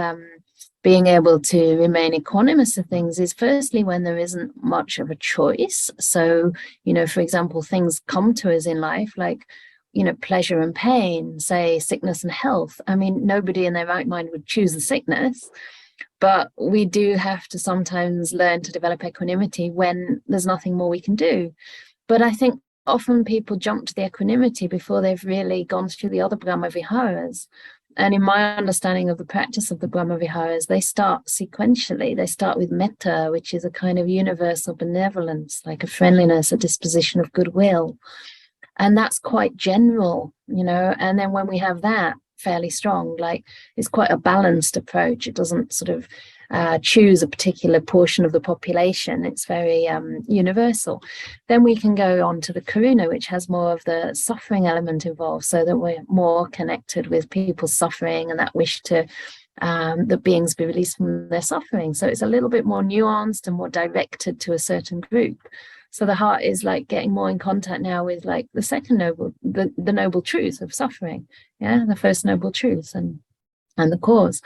being able to remain equanimous of things is firstly when there isn't much of a choice. So, for example, things come to us in life like, pleasure and pain, say sickness and health. I mean, nobody in their right mind would choose the sickness, but we do have to sometimes learn to develop equanimity when there's nothing more we can do. But I think often people jump to the equanimity before they've really gone through the other Brahma Viharas. And in my understanding of the practice of the Brahma Viharas, they start sequentially. They start with metta, which is a kind of universal benevolence, like a friendliness, a disposition of goodwill. And that's quite general, and then when we have that fairly strong, like it's quite a balanced approach. It doesn't sort of choose a particular portion of the population. It's very universal. Then we can go on to the karuna, which has more of the suffering element involved, so that we're more connected with people's suffering and that wish to that beings be released from their suffering. So it's a little bit more nuanced and more directed to a certain group. So the heart is like getting more in contact now with like the second noble, the noble truth of suffering, the first noble truth and the cause.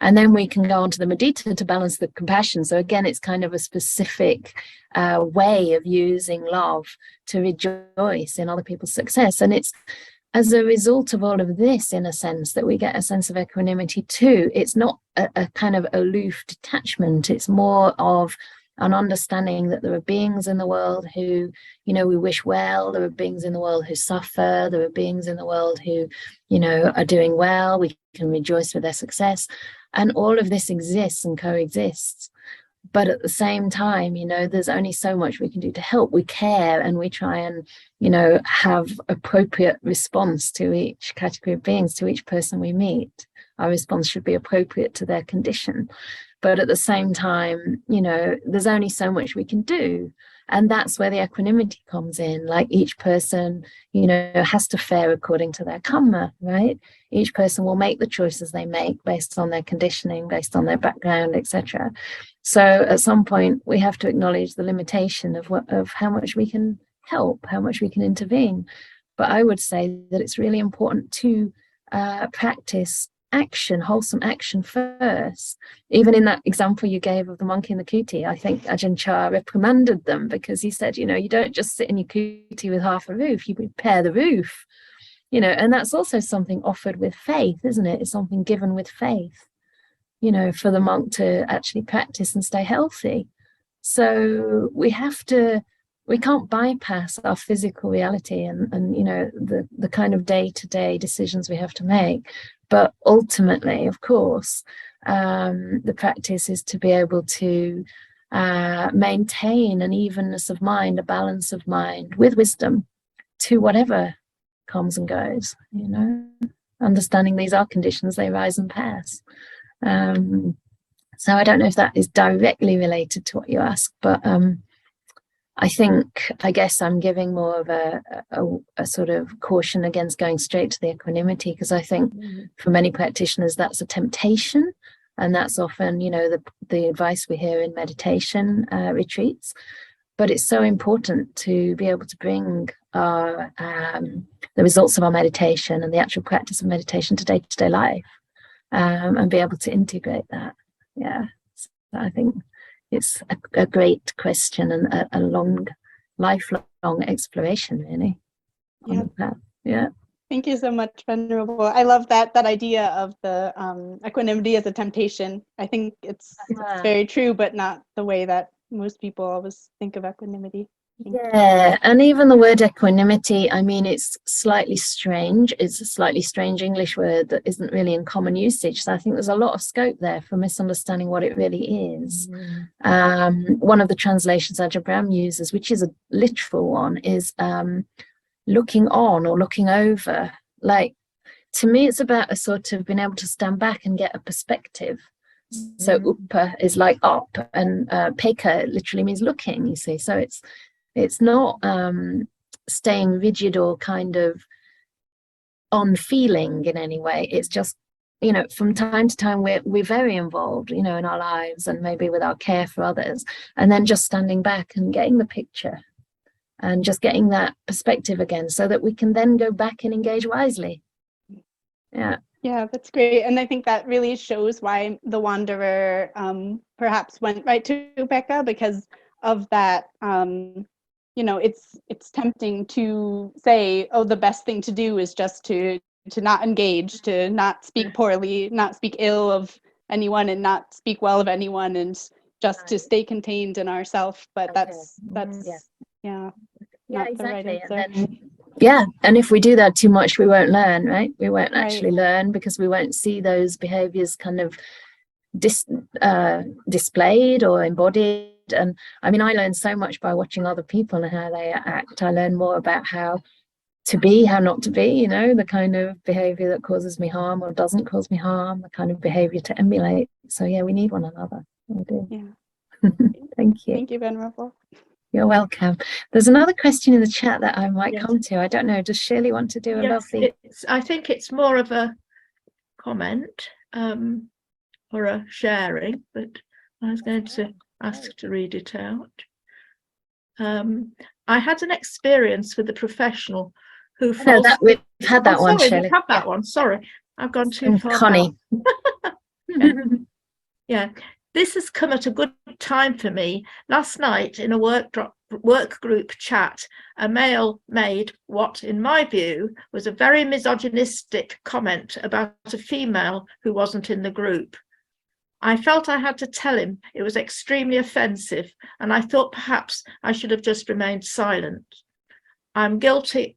And then we can go on to the mudita to balance the compassion. So again, it's kind of a specific way of using love to rejoice in other people's success. And it's as a result of all of this, in a sense, that we get a sense of equanimity too. It's not a kind of aloof detachment. It's more of an understanding that there are beings in the world who, we wish well. There are beings in the world who suffer. There are beings in the world who, are doing well. We can rejoice with their success. And all of this exists and coexists. But at the same time, there's only so much we can do to help. We care and we try and, have appropriate response to each category of beings, to each person we meet. Our response should be appropriate to their condition. But at the same time, there's only so much we can do. And that's where the equanimity comes in. Like each person, has to fare according to their karma, right? Each person will make the choices they make based on their conditioning, based on their background, etc. So at some point, we have to acknowledge the limitation of how much we can help, how much we can intervene. But I would say that it's really important to practice action, wholesome action first. Even in that example you gave of the monkey and the kuti, I think Ajahn Chah reprimanded them because he said, you don't just sit in your kuti with half a roof, you repair the roof, and that's also something offered with faith, isn't it? It's something given with faith, for the monk to actually practice and stay healthy. So we can't bypass our physical reality and the kind of day-to-day decisions we have to make. But ultimately, of course, the practice is to be able to maintain an evenness of mind, a balance of mind with wisdom to whatever comes and goes, understanding these are conditions, they rise and pass. So I don't know if that is directly related to what you asked, but I guess I'm giving more of a sort of caution against going straight to the equanimity, because I think for many practitioners that's a temptation, and that's often the advice we hear in meditation retreats. But it's so important to be able to bring our the results of our meditation and the actual practice of meditation to day-to-day life, and be able to integrate that. So I think it's a great question and a long, lifelong exploration, really. Yeah. Thank you so much, Venerable. I love that idea of the equanimity as a temptation. I think it's very true, but not the way that most people always think of equanimity. Yeah, and even the word equanimity, it's slightly strange. It's a slightly strange English word that isn't really in common usage. So I think there's a lot of scope there for misunderstanding what it really is. One of the translations Ajahn Brahm uses, which is a literal one, is looking on or looking over. Like, to me, it's about a sort of being able to stand back and get a perspective. So uppa is like up, and peka literally means looking, you see. So it's not staying rigid or kind of on feeling in any way. It's just, from time to time we're very involved, in our lives and maybe with our care for others, and then just standing back and getting the picture and just getting that perspective again so that we can then go back and engage wisely. Yeah, that's great. And I think that really shows why the wanderer perhaps went right to upekkha, because of that. It's tempting to say, oh, the best thing to do is just to not engage, to not speak poorly, not speak ill of anyone, and not speak well of anyone, and just to stay contained in ourself. But that's not exactly. the right answer. And then Yeah, and if we do that too much, we won't learn, right? We won't Right. actually learn because we won't see those behaviors kind of displayed or embodied. And I mean, I learned so much by watching other people and how they act. I learned more about how to be, how not to be, you know, the kind of behavior that causes me harm or doesn't cause me harm, the kind of behavior to emulate. So yeah, we need one another. We do. Yeah. Thank you. Thank you, Venerable. You're welcome. There's another question in the chat that I might Yes. come to. I don't know. Does Shirley want to do a Yes, lovely? I think it's more of a comment or a sharing, but I was going to ask to read it out. I had an experience with a professional who No, that we've had that one, sorry, Shirley. we've had that one. Sorry, I've gone too far Connie. back. Yeah, this has come at a good time for me. Last night in a work group chat, a male made what, in my view, was a very misogynistic comment about a female who wasn't in the group. I felt I had to tell him it was extremely offensive, and I thought perhaps I should have just remained silent. I'm guilty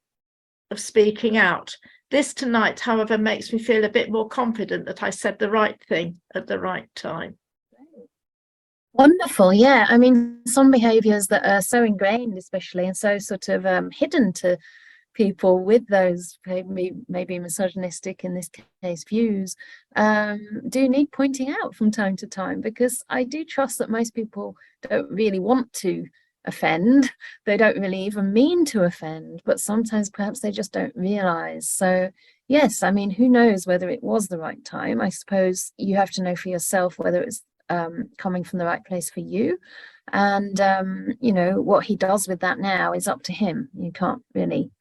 of speaking out. This tonight, however, makes me feel a bit more confident that I said the right thing at the right time. Wonderful. Yeah. I mean, some behaviors that are so ingrained, especially, and so sort of hidden to people with those maybe misogynistic, in this case, views, do need pointing out from time to time, because I do trust that most people don't really want to offend. They don't really even mean to offend, but sometimes perhaps they just don't realize. So yes, I mean, who knows whether it was the right time? I suppose you have to know for yourself whether it's coming from the right place for you. And you know, what he does with that now is up to him. You can't really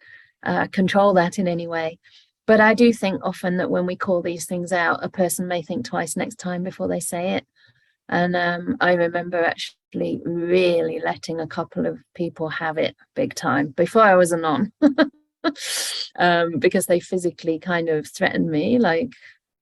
control that in any way. But I do think often that when we call these things out, a person may think twice next time before they say it. And I remember actually really letting a couple of people have it big time before I was a nun. Because they physically kind of threatened me, like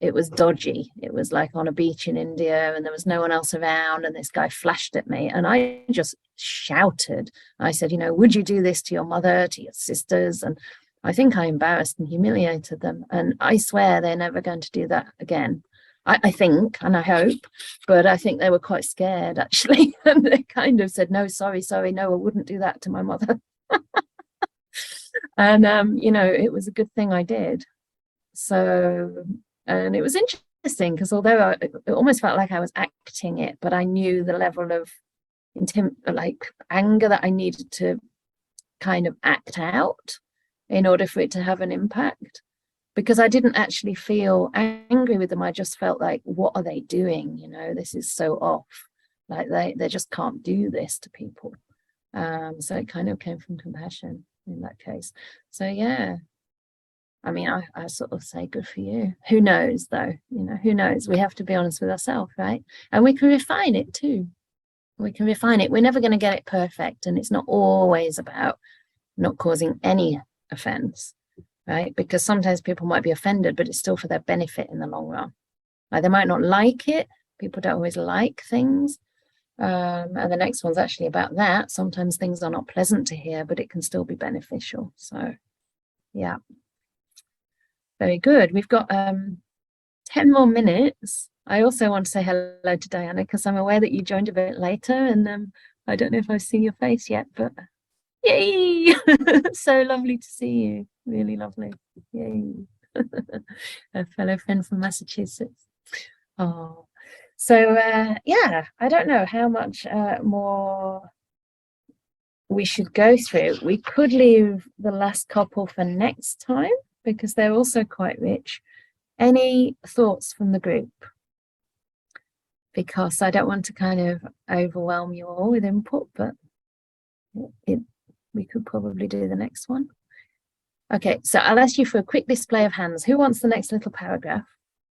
it was dodgy. It was like on a beach in India and there was no one else around, and this guy flashed at me and I just shouted. I said, you know, would you do this to your mother, to your sisters? And I think I embarrassed and humiliated them, and I swear they're never going to do that again. I think, and I hope, but I think they were quite scared actually. And they kind of said, no, sorry, no, I wouldn't do that to my mother. And you know, it was a good thing I did. So, and it was interesting because although it almost felt like I was acting it, but I knew the level of like anger that I needed to kind of act out in order for it to have an impact. Because I didn't actually feel angry with them. I just felt like, what are they doing? You know, this is so off. Like they just can't do this to people. So it kind of came from compassion in that case. So yeah, I mean, I sort of say good for you. Who knows though? You know, who knows? We have to be honest with ourselves, right? And we can refine it too. We can refine it. We're never going to get it perfect. And it's not always about not causing any offense. Right? Because sometimes people might be offended, but it's still for their benefit in the long run. Like they might not like it. People don't always like things. And the next one's actually about that. Sometimes things are not pleasant to hear, but it can still be beneficial. So yeah. Very good. We've got 10 more minutes. I also want to say hello to Diana because I'm aware that you joined a bit later, and I don't know if I've seen your face yet, but yay! So lovely to see you. Really lovely. Yay. A fellow friend from Massachusetts. Oh, so yeah, I don't know how much more we should go through. We could leave the last couple for next time because they're also quite rich. Any thoughts from the group? Because I don't want to kind of overwhelm you all with input, but we could probably do the next one. Okay, so I'll ask you for a quick display of hands. Who wants the next little paragraph?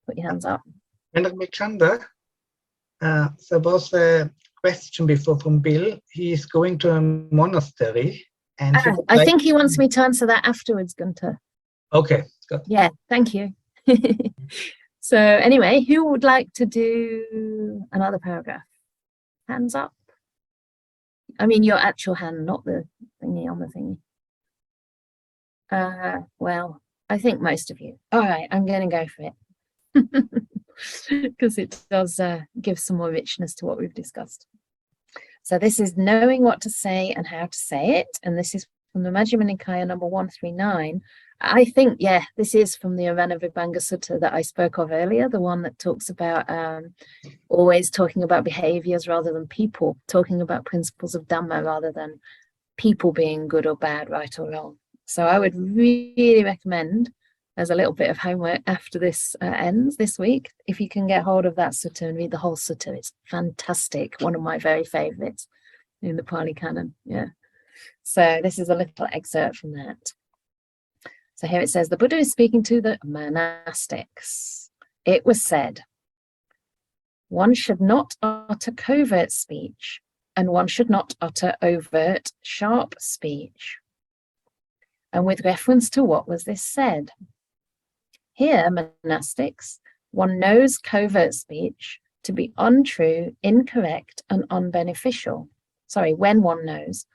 Put your hands up. Venerable Canda, there was a question before from Bill. He's going to a monastery. And I think he wants me to answer that afterwards, Gunter. Okay, good. Yeah, thank you. So anyway, who would like to do another paragraph? Hands up. I mean your actual hand, not the thingy on the thingy. Well, I think most of you. All right, I'm going to go for it because it does give some more richness to what we've discussed. So this is knowing what to say and how to say it, and this is from the Majjhima Nikaya number 139. I think, yeah, this is from the Venerable Sutta that I spoke of earlier, the one that talks about always talking about behaviors rather than people, talking about principles of Dhamma rather than people being good or bad, right or wrong. So I would really recommend, as a little bit of homework after this ends this week, if you can get hold of that sutta and read the whole sutta. It's fantastic, one of my very favorites in the Pali Canon. Yeah. So this is a little excerpt from that. So here it says, the Buddha is speaking to the monastics. It was said, one should not utter covert speech, and one should not utter overt, sharp speech. And with reference to what was this said? Here, monastics, one knows covert speech to be untrue, incorrect, and unbeneficial. Sorry, when one knows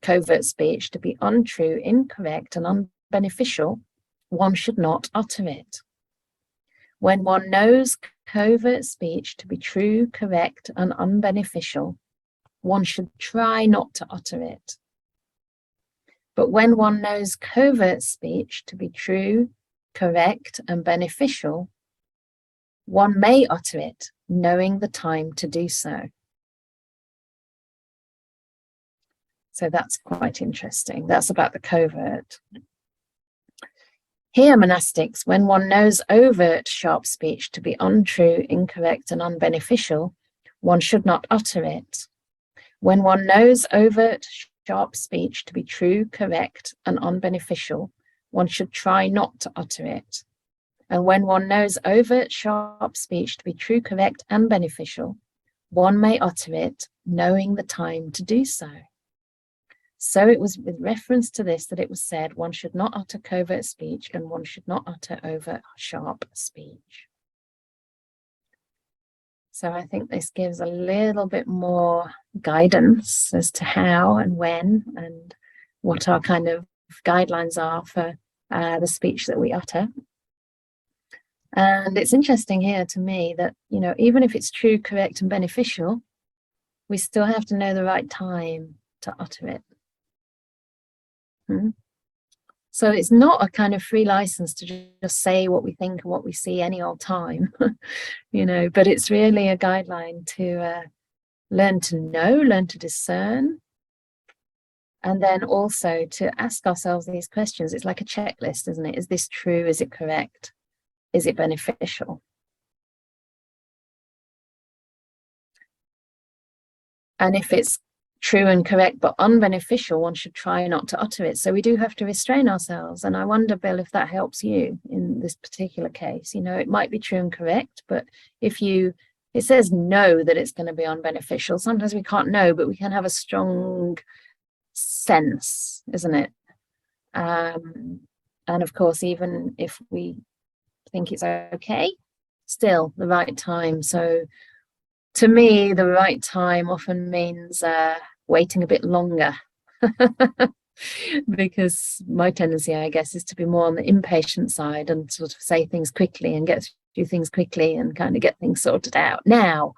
covert speech to be untrue, incorrect, and unbeneficial, one should not utter it. When one knows covert speech to be true, correct, and unbeneficial, one should try not to utter it. But when one knows covert speech to be true, correct, and beneficial, one may utter it, knowing the time to do so. So that's quite interesting. That's about the covert. Here, monastics, when one knows overt, sharp speech to be untrue, incorrect, and unbeneficial, one should not utter it. When one knows overt, sharp speech to be true, correct, and unbeneficial, one should try not to utter it. And when one knows overt, sharp speech to be true, correct, and beneficial, one may utter it, knowing the time to do so. So it was with reference to this that it was said, one should not utter covert speech and one should not utter overt, sharp speech. So I think this gives a little bit more guidance as to how and when and what our kind of guidelines are for the speech that we utter. And it's interesting here to me that, you know, even if it's true, correct, and beneficial, we still have to know the right time to utter it. So it's not a kind of free license to just say what we think and what we see any old time, you know, but it's really a guideline to learn to know, learn to discern, and then also to ask ourselves these questions. It's like a checklist, isn't it? Is this true? Is it correct? Is it beneficial? And if it's true and correct but unbeneficial, one should try not to utter it. So we do have to restrain ourselves. And I wonder, Bill, if that helps you in this particular case. You know, it might be true and correct, but if it says no that it's going to be unbeneficial, sometimes we can't know, but we can have a strong sense, isn't it? And of course, even if we think it's okay, still the right time. So to me, the right time often means waiting a bit longer because my tendency, I guess, is to be more on the impatient side and sort of say things quickly and get through things quickly and kind of get things sorted out now.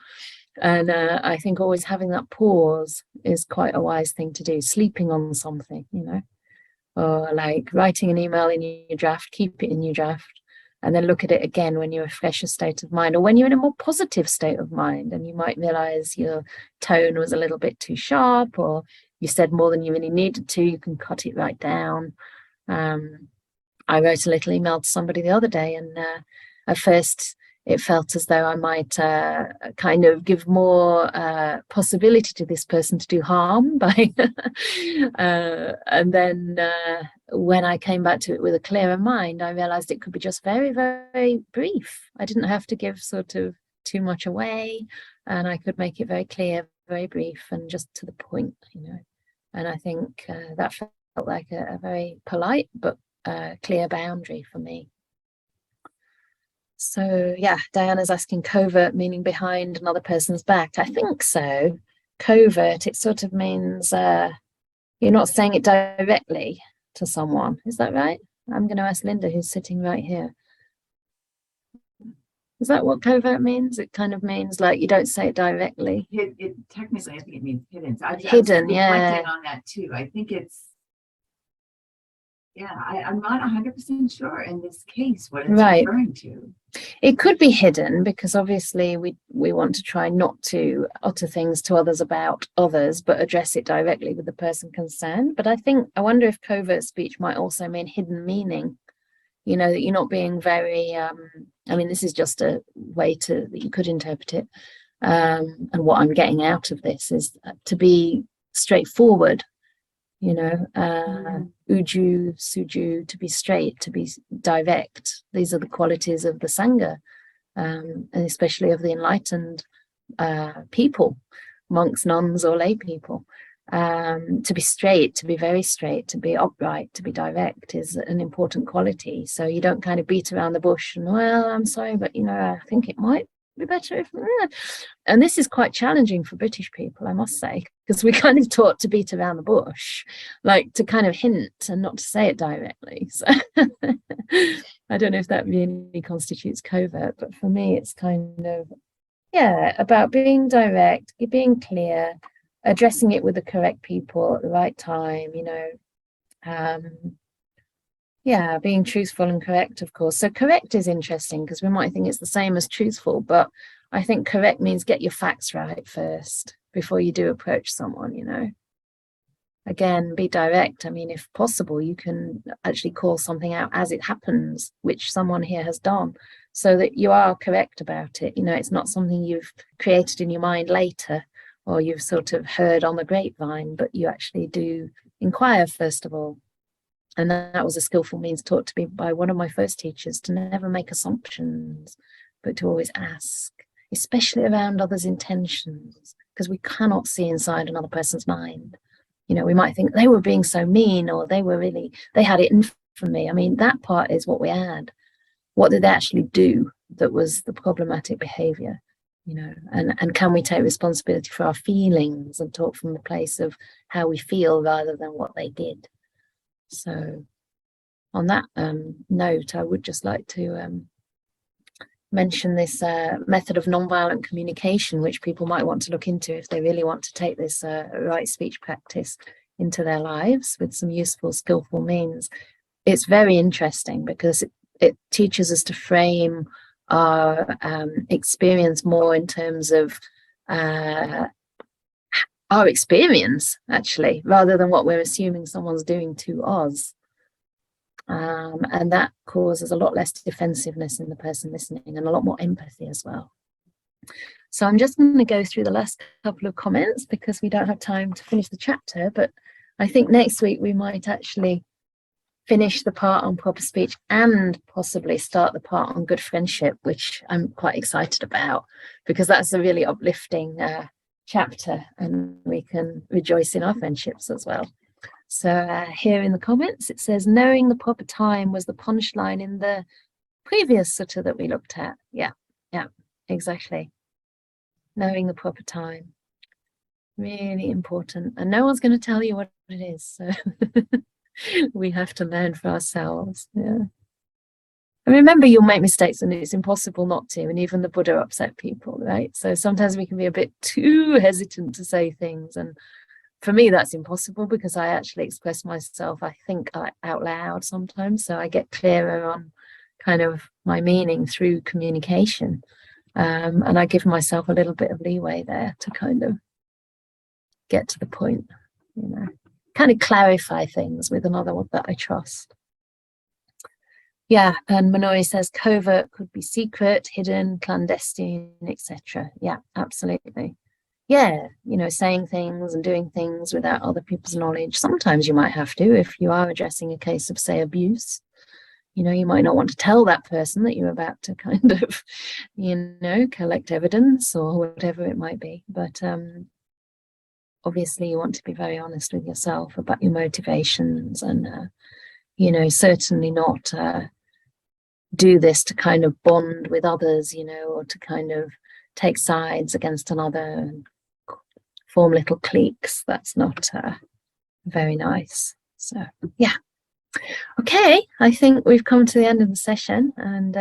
And I think always having that pause is quite a wise thing to do. Sleeping on something, you know, or like writing an email in your draft, keep it in your draft, and then look at it again when you're a fresher state of mind, or when you're in a more positive state of mind, and you might realize your tone was a little bit too sharp, or you said more than you really needed to. You can cut it right down. I wrote a little email to somebody the other day, and at first it felt as though I might kind of give more possibility to this person to do harm by and then when I came back to it with a clearer mind, I realized it could be just very, very brief. I didn't have to give sort of too much away, and I could make it very clear, very brief, and just to the point, you know. And I think that felt like a very polite but clear boundary for me. So yeah, Diana's asking, covert meaning behind another person's back. I think so. Covert, it sort of means you're not saying it directly, to someone. Is that right? I'm going to ask Linda, who's sitting right here. Is that what covert means? It kind of means like you don't say it directly. Technically, I think it means hidden. So Hidden, yeah. On that too. I think it's, yeah, I'm not 100% sure in this case what it's Right. referring to. It could be hidden because obviously we want to try not to utter things to others about others, but address it directly with the person concerned. But I wonder if covert speech might also mean hidden meaning. You know, that you're not being very, I mean, this is just a way that you could interpret it. And what I'm getting out of this is to be straightforward, you know, uju, suju, to be straight, to be direct. These are the qualities of the Sangha, and especially of the enlightened people, monks, nuns, or lay people. To be straight, to be very straight, to be upright, to be direct is an important quality. So you don't kind of beat around the bush and, well, I'm sorry, but, you know, I think it might be better if, and this is quite challenging for British people, I must say, because we're kind of taught to beat around the bush, like to kind of hint and not to say it directly. So I don't know if that really constitutes covert, but for me, it's kind of, yeah, about being direct, being clear, addressing it with the correct people at the right time, you know, yeah, being truthful and correct, of course. So correct is interesting because we might think it's the same as truthful, but I think correct means get your facts right first before you do approach someone, you know. Again, be direct. I mean, if possible, you can actually call something out as it happens, which someone here has done, so that you are correct about it. You know, it's not something you've created in your mind later, or you've sort of heard on the grapevine, but you actually do inquire first of all. And that was a skillful means taught to me by one of my first teachers, to never make assumptions, but to always ask, especially around others' intentions, because we cannot see inside another person's mind. You know, we might think they were being so mean, or they had it in for me. I mean, that part is what we add. What did they actually do that was the problematic behavior? You know, and can we take responsibility for our feelings and talk from the place of how we feel rather than what they did? So on that note, I would just like to mention this method of nonviolent communication, which people might want to look into if they really want to take this right speech practice into their lives with some useful, skillful means. It's very interesting because it teaches us to frame our experience more in terms of our experience, actually, rather than what we're assuming someone's doing to us. And that causes a lot less defensiveness in the person listening and a lot more empathy as well. So I'm just going to go through the last couple of comments because we don't have time to finish the chapter, but I think next week we might actually finish the part on proper speech and possibly start the part on good friendship, which I'm quite excited about because that's a really uplifting chapter and we can rejoice in our friendships as well. So here in the comments it says, knowing the proper time was the punchline in the previous sutta that we looked at. Yeah, exactly. Knowing the proper time. Really important. And no one's going to tell you what it is. So we have to learn for ourselves. Yeah. And remember, you'll make mistakes and it's impossible not to. And even the Buddha upset people, right? So sometimes we can be a bit too hesitant to say things. And for me, that's impossible because I actually express myself, I think, out loud sometimes. So I get clearer on kind of my meaning through communication. And I give myself a little bit of leeway there to kind of get to the point, you know, kind of clarify things with another one that I trust. Yeah, and Manori says covert could be secret, hidden, clandestine, etc. Yeah, absolutely. Yeah, you know, saying things and doing things without other people's knowledge. Sometimes you might have to if you are addressing a case of, say, abuse. You know, you might not want to tell that person that you're about to kind of, you know, collect evidence or whatever it might be. But obviously you want to be very honest with yourself about your motivations and, you know, certainly not do this to kind of bond with others, you know, or to kind of take sides against another and form little cliques. That's not very nice. So, yeah. Okay, I think we've come to the end of the session, and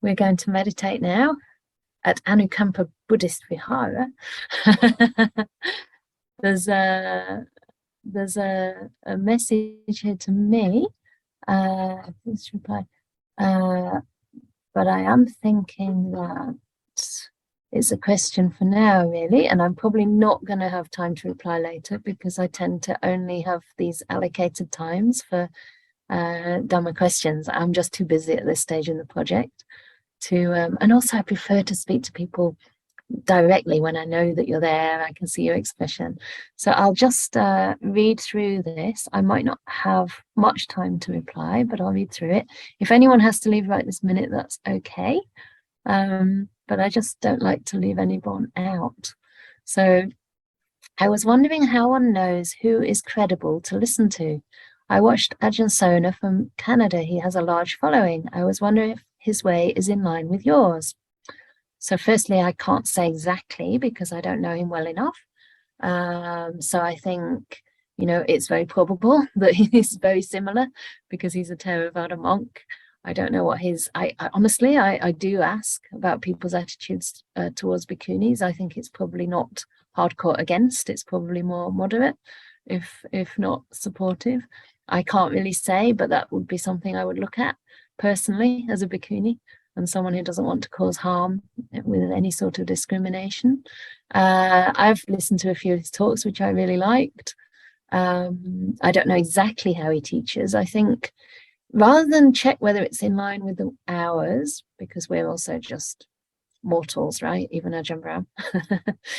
we're going to meditate now at Anukampa Buddhist Vihara. There's a message here to me. Please reply. But I am thinking that it's a question for now, really, and I'm probably not going to have time to reply later because I tend to only have these allocated times for Dhamma questions. I'm just too busy at this stage in the project to, and also I prefer to speak to people directly when I know that you're there. I can see your expression. So I'll just read through this. I might not have much time to reply, but I'll read through it. If anyone has to leave right this minute, that's okay. But I just don't like to leave anyone out. So I was wondering how one knows who is credible to listen to. I watched Ajahn Sona from Canada. He has a large following. I was wondering if his way is in line with yours. So firstly, I can't say exactly because I don't know him well enough. So I think, you know, it's very probable that he's very similar because he's a Theravada monk. I don't know what his, I honestly, I do ask about people's attitudes towards bhikkhunis. I think it's probably not hardcore against, it's probably more moderate, if not supportive. I can't really say, but that would be something I would look at personally as a bhikkhuni and someone who doesn't want to cause harm with any sort of discrimination. I've listened to a few of his talks, which I really liked. I don't know exactly how he teaches. I think rather than check whether it's in line with ours, because we're also just mortals, right? Even Ajahn Brahm,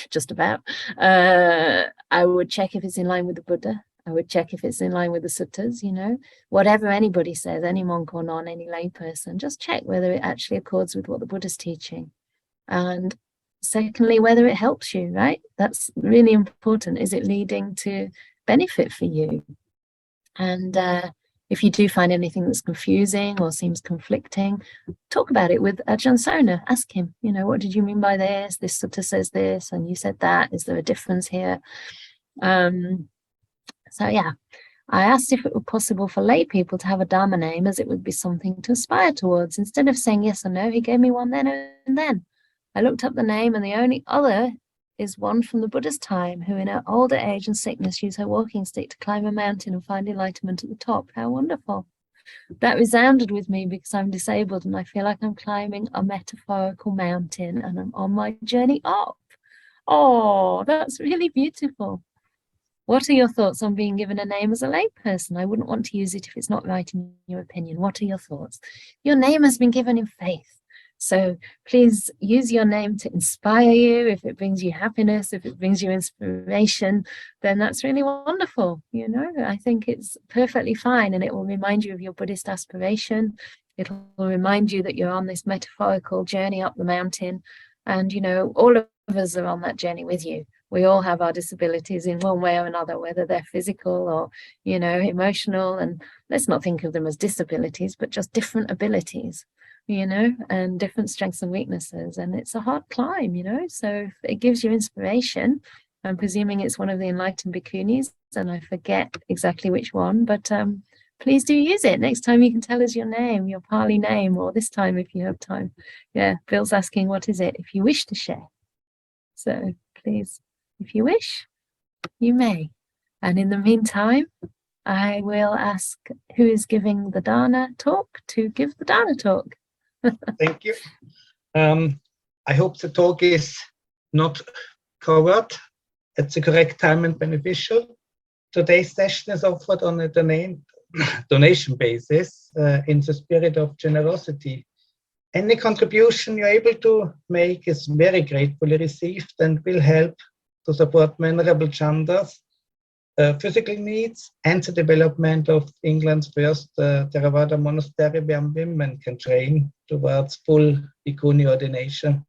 just about. I would check if it's in line with the Buddha. I would check if it's in line with the suttas, you know, whatever anybody says, any monk or non, any lay person, just check whether it actually accords with what the Buddha's teaching. And secondly, whether it helps you, right? That's really important. Is it leading to benefit for you? And if you do find anything that's confusing or seems conflicting, talk about it with Ajahn Sona. Ask him, you know, what did you mean by this? This sutta says this, and you said that. Is there a difference here? So yeah, I asked if it were possible for lay people to have a Dharma name, as it would be something to aspire towards. Instead of saying yes or no, he gave me one then and then. I looked up the name, and the only other is one from the Buddha's time, who in her older age and sickness used her walking stick to climb a mountain and find enlightenment at the top. How wonderful. That resounded with me because I'm disabled and I feel like I'm climbing a metaphorical mountain and I'm on my journey up. Oh, that's really beautiful. What are your thoughts on being given a name as a layperson? I wouldn't want to use it if it's not right in your opinion. What are your thoughts? Your name has been given in faith. So please use your name to inspire you. If it brings you happiness, if it brings you inspiration, then that's really wonderful. You know, I think it's perfectly fine, and it will remind you of your Buddhist aspiration. It will remind you that you're on this metaphorical journey up the mountain, and you know, all of us are on that journey with you. We all have our disabilities in one way or another, whether they're physical or, you know, emotional. And let's not think of them as disabilities, but just different abilities, you know, and different strengths and weaknesses. And it's a hard climb, you know, so if it gives you inspiration, I'm presuming it's one of the enlightened bhikkhunis, and I forget exactly which one, but please do use it. Next time you can tell us your name, your Pali name, or this time if you have time. Yeah, Bill's asking, what is it? If you wish to share. So please, if you wish, you may. And in the meantime, I will ask who is giving the Dana talk to give the Dana talk. Thank you. I hope the talk is not covered at the correct time and beneficial. Today's session is offered on a donation basis in the spirit of generosity. Any contribution you're able to make is very gratefully received and will help to support Venerable Canda's physical needs and the development of England's first Theravada monastery where women can train towards full bhikkhuni ordination.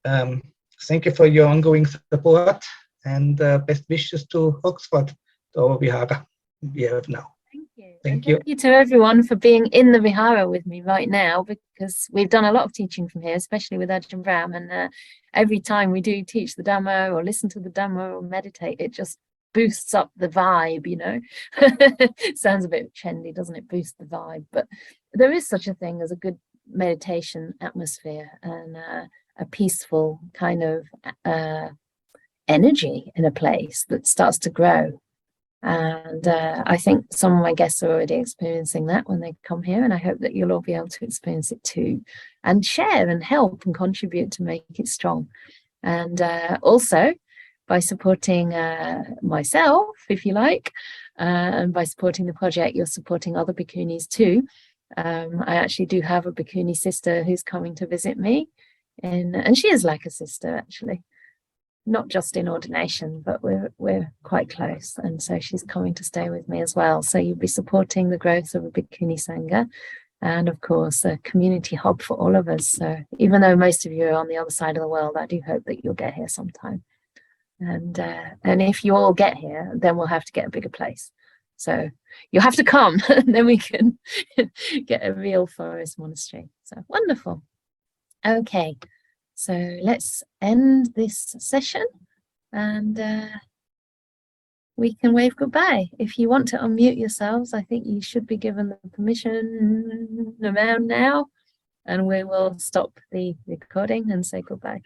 Thank you for your ongoing support, and best wishes to Oxford, to our Vihara we have now. Thank you to everyone for being in the Vihara with me right now, because we've done a lot of teaching from here, especially with Ajahn Brahm, and every time we do teach the Dhamma or listen to the Dhamma or meditate, it just boosts up the vibe, you know. Sounds a bit trendy, doesn't it? Boost the vibe. But there is such a thing as a good meditation atmosphere and a peaceful kind of energy in a place that starts to grow. And I think some of my guests are already experiencing that when they come here, and I hope that you'll all be able to experience it too, and share and help and contribute to make it strong. And also by supporting myself, if you like, and by supporting the project, you're supporting other bhikkhunis too. I actually do have a bhikkhuni sister who's coming to visit me, and she is like a sister actually. Not just in ordination, but we're quite close, and so she's coming to stay with me as well. So you'll be supporting the growth of a Bhikkhuni Sangha, and of course a community hub for all of us. So even though most of you are on the other side of the world, I do hope that you'll get here sometime. And if you all get here, then we'll have to get a bigger place. So you'll have to come, and then we can get a real forest monastery. So wonderful. Okay. So let's end this session, and we can wave goodbye. If you want to unmute yourselves, I think you should be given the permission around now, and we will stop the recording and say goodbye.